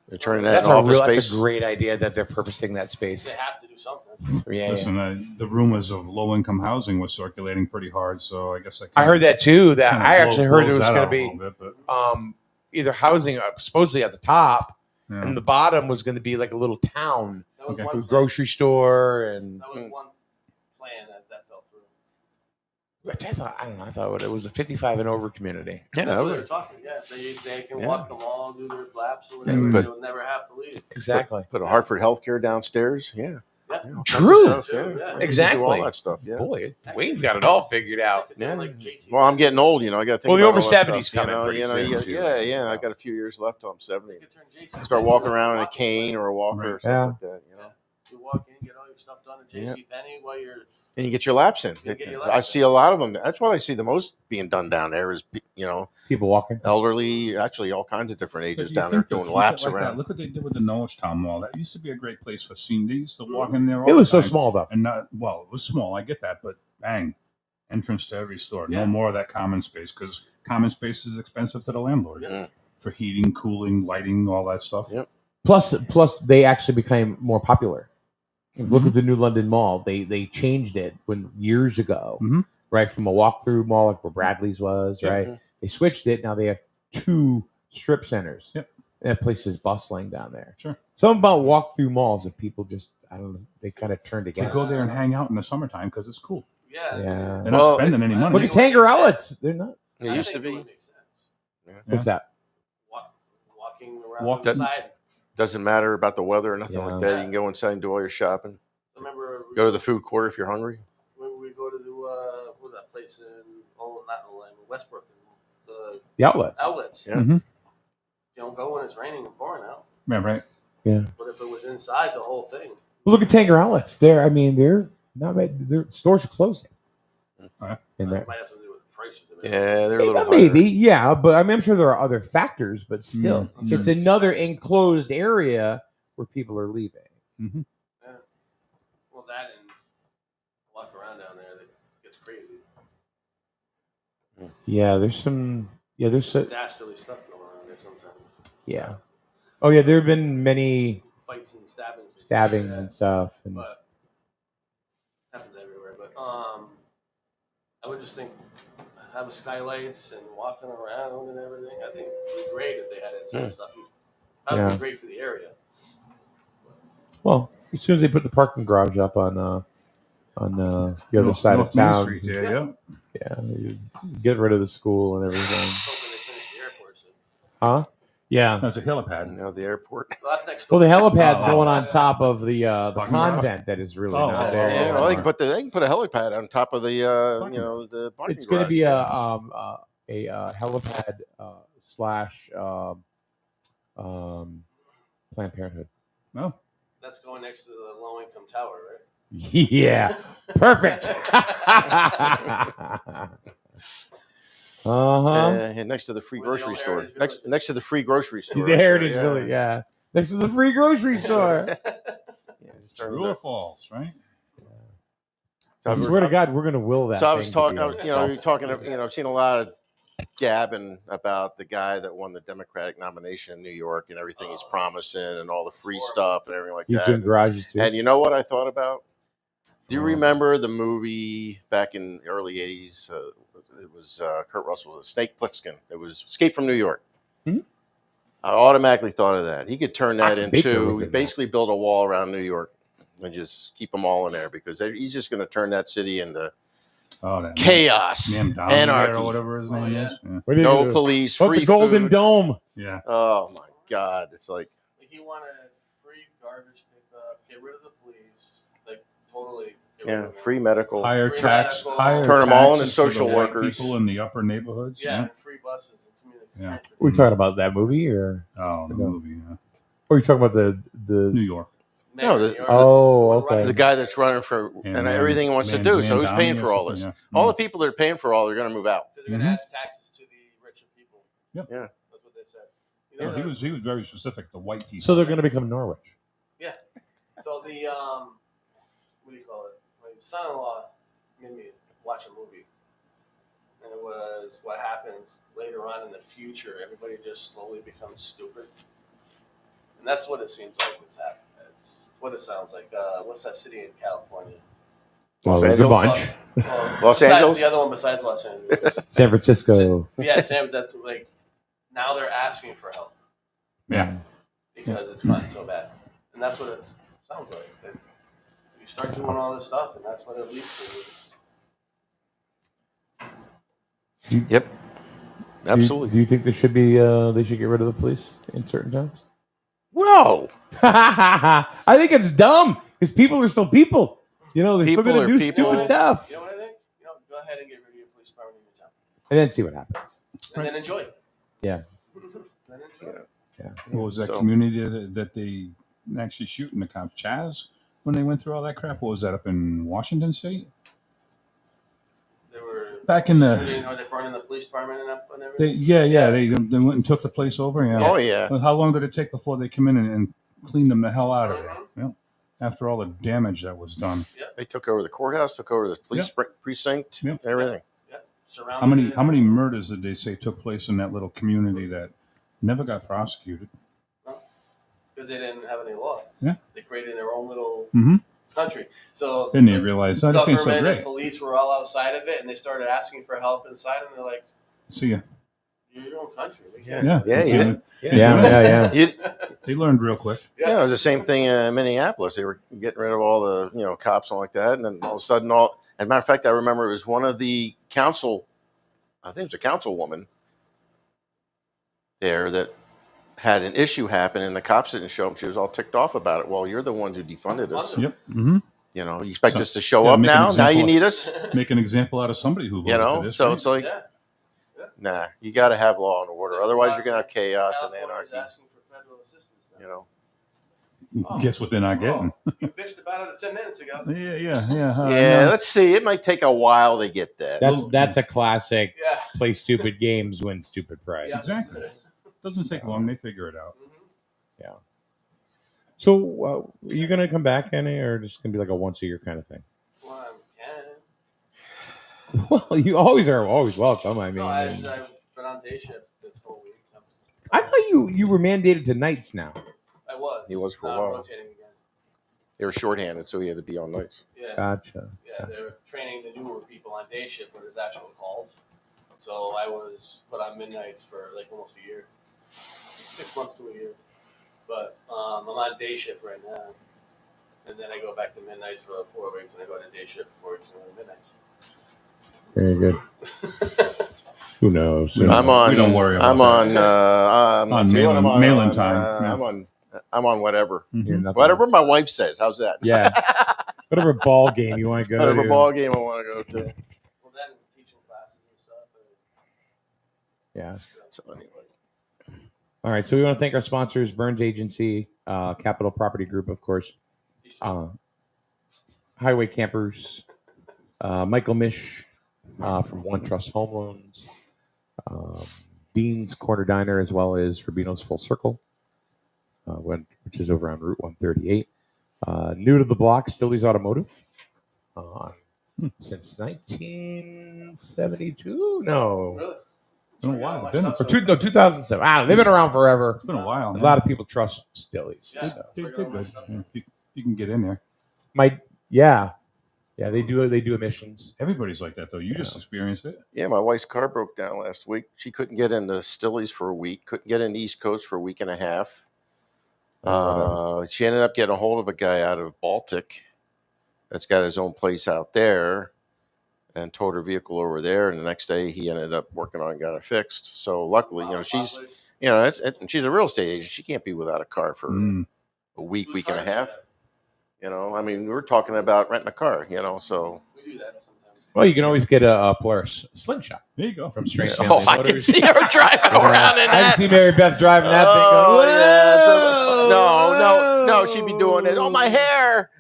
They're turning that That's into a office that's space. a great idea that they're purposing that space. They have to do something. Yeah, Listen, the rumors of low-income housing was circulating pretty hard, so I guess I heard that too. That kinda I actually heard it blows was that going to out a be little bit, but, either housing supposedly at the top, yeah. and the bottom was going to be like a little town That was Okay. one with grocery store and. That was one plan that fell through. Which I don't know. I thought it was a 55 and over community. Yeah, That's that what was- they're talking. Yeah, they can Yeah. walk the mall, do their laps or whatever. But- They'll never have to leave. Exactly. Put a Hartford Healthcare downstairs. Yeah. Yeah. All True. kinds of stuff, Yeah. yeah. Exactly. Do all that stuff. Yeah. Boy, Wayne's got it all figured out. They could do Yeah. like JT. Well, I'm getting old, I got to think. Well, the about over all that 70s stuff, coming pretty soon, too, yeah, right? yeah. So- I got a few years left till I'm 70. You could turn JC Start walking around in a cane or a walker or Right. something Yeah. like that. You walk in, get all your stuff done at JC Penney while you're. And you get your laps in. You get your I laps see in. a lot of them. That's what I see the most being done down there is, People walking. elderly, actually all kinds of different But ages you down there think they'll doing keep laps it like that? around. Look what they did with the Norristown Mall. That used to be a great place for seniors. They used to walk in there all It was the so time. small though. And not, well, it was small. I get that, but bang, entrance to every store. Yeah. No more of that common space because common space is expensive to the landlord Yeah. for heating, cooling, lighting, all that stuff. Yep. Plus, they actually became more popular. Look at the new London Mall. They changed it years ago, Mhm. right, from a walkthrough mall like where Bradley's was, Yep. right? They switched it. Now they have 2 strip centers. Yep. And that place is bustling down there. Sure. Something about walkthrough malls that people just, I don't know, they kind of turned They against. go there and hang out in the summertime because it's cool. Yeah. Yeah. They're Well, not spending any money. Look at Tanger Outlets. They're not. It I used to think it be. would make sense. What's that? Walking around Walk- inside. Doesn't matter about the weather or nothing Yeah. like that. You can go inside and do all your shopping. Remember, Go to the food court if you're hungry. when we go to the what was that place in not Orlando, Westbrook, the The outlets. outlets. Yeah. Mhm. You don't go when it's raining and pouring out. Yeah, right. But if it was inside the whole thing, Well, look at Tanger Outlets. They're not bad. Their stores are closing. Alright. In there. it might have something to do with the price of the Yeah, they're a little Maybe, yeah, but I mean, I'm sure there are other factors, but still, Mm. it's another enclosed area where people are leaving. Well, that and walk around down there that gets crazy. Yeah, there's some. Yeah, there's some. Dastardly stuff going on there sometimes. Yeah. Oh yeah, there have been many Fights and stabbings. And stabbings stuff like and that. stuff, and But happens everywhere. But I would just think have the skylights and walking around and everything. I think it'd be great if they had inside stuff. That would Yeah. be great for the area. well, as soon as they put the parking garage up on the other side North of town, Main Street, yeah. yeah, you get rid of the school and everything. Hoping they finish the airport soon. Huh? Yeah. There's a helipad. the airport. Well, that's next Well, door. the helipad's Oh. going on top of the Parking garage? convent that is really Oh, not oh, there. oh, Yeah, oh, well, oh. they can put a helipad on top of the the parking It's going to garage. be a helipad slash Planned Parenthood. No. That's going next to the low income tower, right? Yeah, perfect. And next to the free Where the grocery old store. Heritage Next Village. next to the free grocery store. The right there, Heritage Village, yeah. Next to the free grocery store. Yeah, just turn True or that. false, right? I swear to God, we're going to will that. So I was thing to talking, be a you're golf- talking, I've seen a lot of gabbing about the guy that won the Democratic nomination in New York and everything he's promising and all the free stuff and everything like He's doing that. garages too. And you know what I thought about? Do you Oh. remember the movie back in the early 80s? It was Kurt Russell, Snake Plissken. It was Escape from New York. Mhm. I automatically thought of that. He could turn that Max Baker was into in that. basically build a wall around New York and just keep them all in there because he's just going to turn that city into Oh, that chaos, Nam Dong anarchy, or whatever his name yeah. is. Yeah. What did no you- police, What, free the Golden food. Dome? Yeah. Oh my God! It's like He wanted free garbage pickup, get rid of the police, like totally. Get rid yeah, of them. free medical. Higher Free tax, medical. higher Turn 'em all into taxes for the social white workers. People in the upper neighborhoods. Yeah, and free buses and Yeah. Were you talking about that movie, or Oh, the No. movie. Yeah. or are you talking about the New York. No, Mayor of New York, Oh, one okay. running the guy that's running for Yeah, and Man- everything he wants to Man- do. So who's Mandami paying or for all something, this? yeah. All the people that are paying for all, they're going to move out. because they're going to add taxes to the richer people. Yep. Yeah. That's what they said. You Yeah, know, he was very specific. The white people. So they're going to become Norwich. So the what do you call it? My son-in-law made me watch a movie, and it was what happens later on in the future. Everybody just slowly becomes stupid, and that's what it seems like what's happening. It's what it sounds like. What's that city in California? Well, Los there's a Angeles? bunch. Los besides- Angeles? The other one besides Los Angeles. San Francisco. Yeah, Sam. That's like now they're asking for help Yeah. because it's gotten so bad, and that's what it sounds like. You start doing all this stuff, and that's what it leads to. Yep. Absolutely. Do you think there should be? They should get rid of the police in certain towns. Whoa. I think it's dumb because people are still people. You know, they're People still going are to do people. stupid stuff, You know what I think? Go ahead and get rid of your police department in your town, and then see what happens. and then enjoy it. Yeah. Then enjoy it. What was that So- community that they actually shooting the cops? Chaz, when they went through all that crap. What was that up in Washington State? They were Back in the- shooting, or they burning the police department and up and everything. They went and took the place over. Yeah. Oh, yeah. Well, how long did it take before they come in and cleaned them the hell out of there? Mhm. Yeah. After all the damage that was done. They took over the courthouse, took over the police precinct, Yep. everything. Yep. Surrounded. How many murders did they say took place in that little community that never got prosecuted? Because they didn't have any law. Yeah. They created their own little Mhm. country. So Then they the realized, oh, this ain't so government and great. police were all outside of it, and they started asking for help inside, and they're like, See ya. "You're your own country. We can't." Yeah. Yeah, They- yeah. Yeah. You, They learned real quick. you know, it was the same thing in Minneapolis. They were getting rid of all the, cops and like that. And then all of a sudden, as a matter of fact, I remember it was one of the council, I think it was a councilwoman there that had an issue happen and the cops didn't show up. She was all ticked off about it. Well, you're the ones who defunded us. Yep. Mm-hmm. You expect So- us to show yeah, up make an now? Now you example. need us? Make an example out of somebody who voted for this. So right? it's like, Yeah. nah, you got to have law and order. So Otherwise, you're going to have chaos and California's anarchy. asking for federal assistance now. Guess what they're not getting? You bitched about it 10 minutes ago. Yeah. Yeah, let's see. It might take a while to get that. That's a classic. Yeah. Play stupid games, win stupid prize. Yeah. Exactly. Doesn't take long. They figure it out. Mhm. So, are you going to come back, Annie, or just going to be like a once a year kind of thing? Well, I can. Well, you always are welcome. I mean, No, I've been on day shift this whole week. I thought you were mandated to nights now. I was. He was for a Now I'm while. rotating again. They were shorthanded, so he had to be on nights. Yeah. Gotcha. Yeah, they're training the newer people on day shift where there's actual calls. So I was put on midnights for like almost a year, 6 months to a year. But I'm on day shift right now, and then I go back to midnights for 4 weeks, and I go to day shift for 4 weeks, and then midnights. Very good. Who knows? We don't- I'm on. we don't worry about I'm on. On let's see what I'm Malin time, yeah. I'm on whatever. You're Mhm. nothing. Whatever my wife says. How's that? Yeah. Whatever ball game you want to go Whatever to. ball game I want to go to. Well, then teaching classes and stuff. Yeah. So anyway, All right. So we want to thank our sponsors, Burns Agency, Capital Property Group, of course, Highway Campers, Michael Mish from One Trust Home Loans, Dean's Corner Diner, as well as Rubino's Full Circle, which is over on Route 138. New to the block, Stilly's Automotive. Since 1972? No. Really? Been a while. My Been- stuff's Or 2007. They've been around forever. It's been a while. A lot of people trust Stilly's. Yeah. So. They're good. Yeah, you can get in there. Yeah, they do emissions. Everybody's like that, though. You just experienced it. yeah, my wife's car broke down last week. She couldn't get into Stilly's for a week. Couldn't get into East Coast for a week and a half. She ended up getting a hold of a guy out of Baltic that's got his own place out there, and towed her vehicle over there. And the next day, he ended up working on and got it fixed. So luckily, she's she's a real estate agent. She can't be without a car for Mm. a week, Whose week and a car is half. that? I mean, we were talking about renting a car. So We do that sometimes. Well, you can always get a Polaris slingshot There you go. from Strange Oh, Family I can Motors. see her driving around in I that. see Mary Beth driving that Oh, thing. yeah. No, she'd be doing it. Oh, my hair.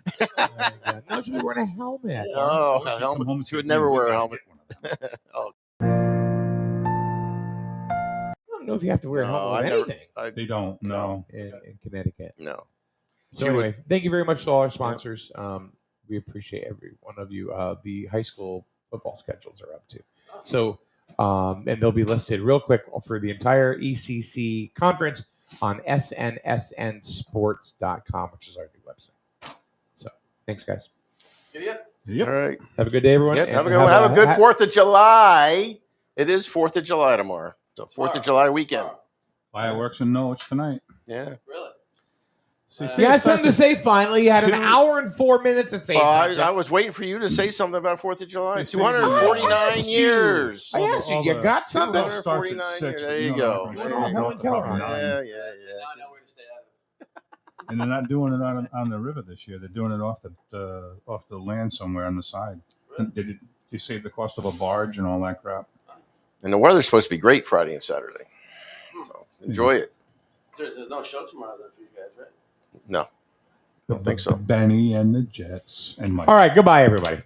No, she'd be wearing a helmet. Oh, Or she'd a come helmet. home and She say, would never "We wear a gotta helmet. get one of them." I don't know if you have to wear a No, helmet I with never- anything They don't. No. in Connecticut. No. So She would- anyway, thank you very much to all our sponsors. We appreciate every one of you. The high school football schedules are up too. So, and they'll be listed real quick for the entire ECC conference on snsnsports.com, which is our new website. So, thanks, guys. Yep. Yep. All right. Have a good day, everyone. Yep, and have a good 4th of July. It is 4th of July tomorrow. So 4th of July weekend. Fireworks in Norwich tonight. Yeah. Really? See, You had something to say finally. You had an 2 hour and 4 minutes to say Well, something. I was waiting for you to say something about 4th of July. They say 249 I asked you. years. I asked you. all You the- got something? All starts at 49 6, years. but There you you know, go. they're not Well, gonna Helen go Keller. about 9. Yeah. Now I know where to stay out of. And they're not doing it on the river this year. They're doing it off the land somewhere on the side. Really? They saved the cost of a barge and all that crap. And the weather's supposed to be great Friday and Saturday. So enjoy it. There's no show tomorrow then for you guys, right? No. Don't think so. Benny and the Jets and Mike. All right. Goodbye, everybody.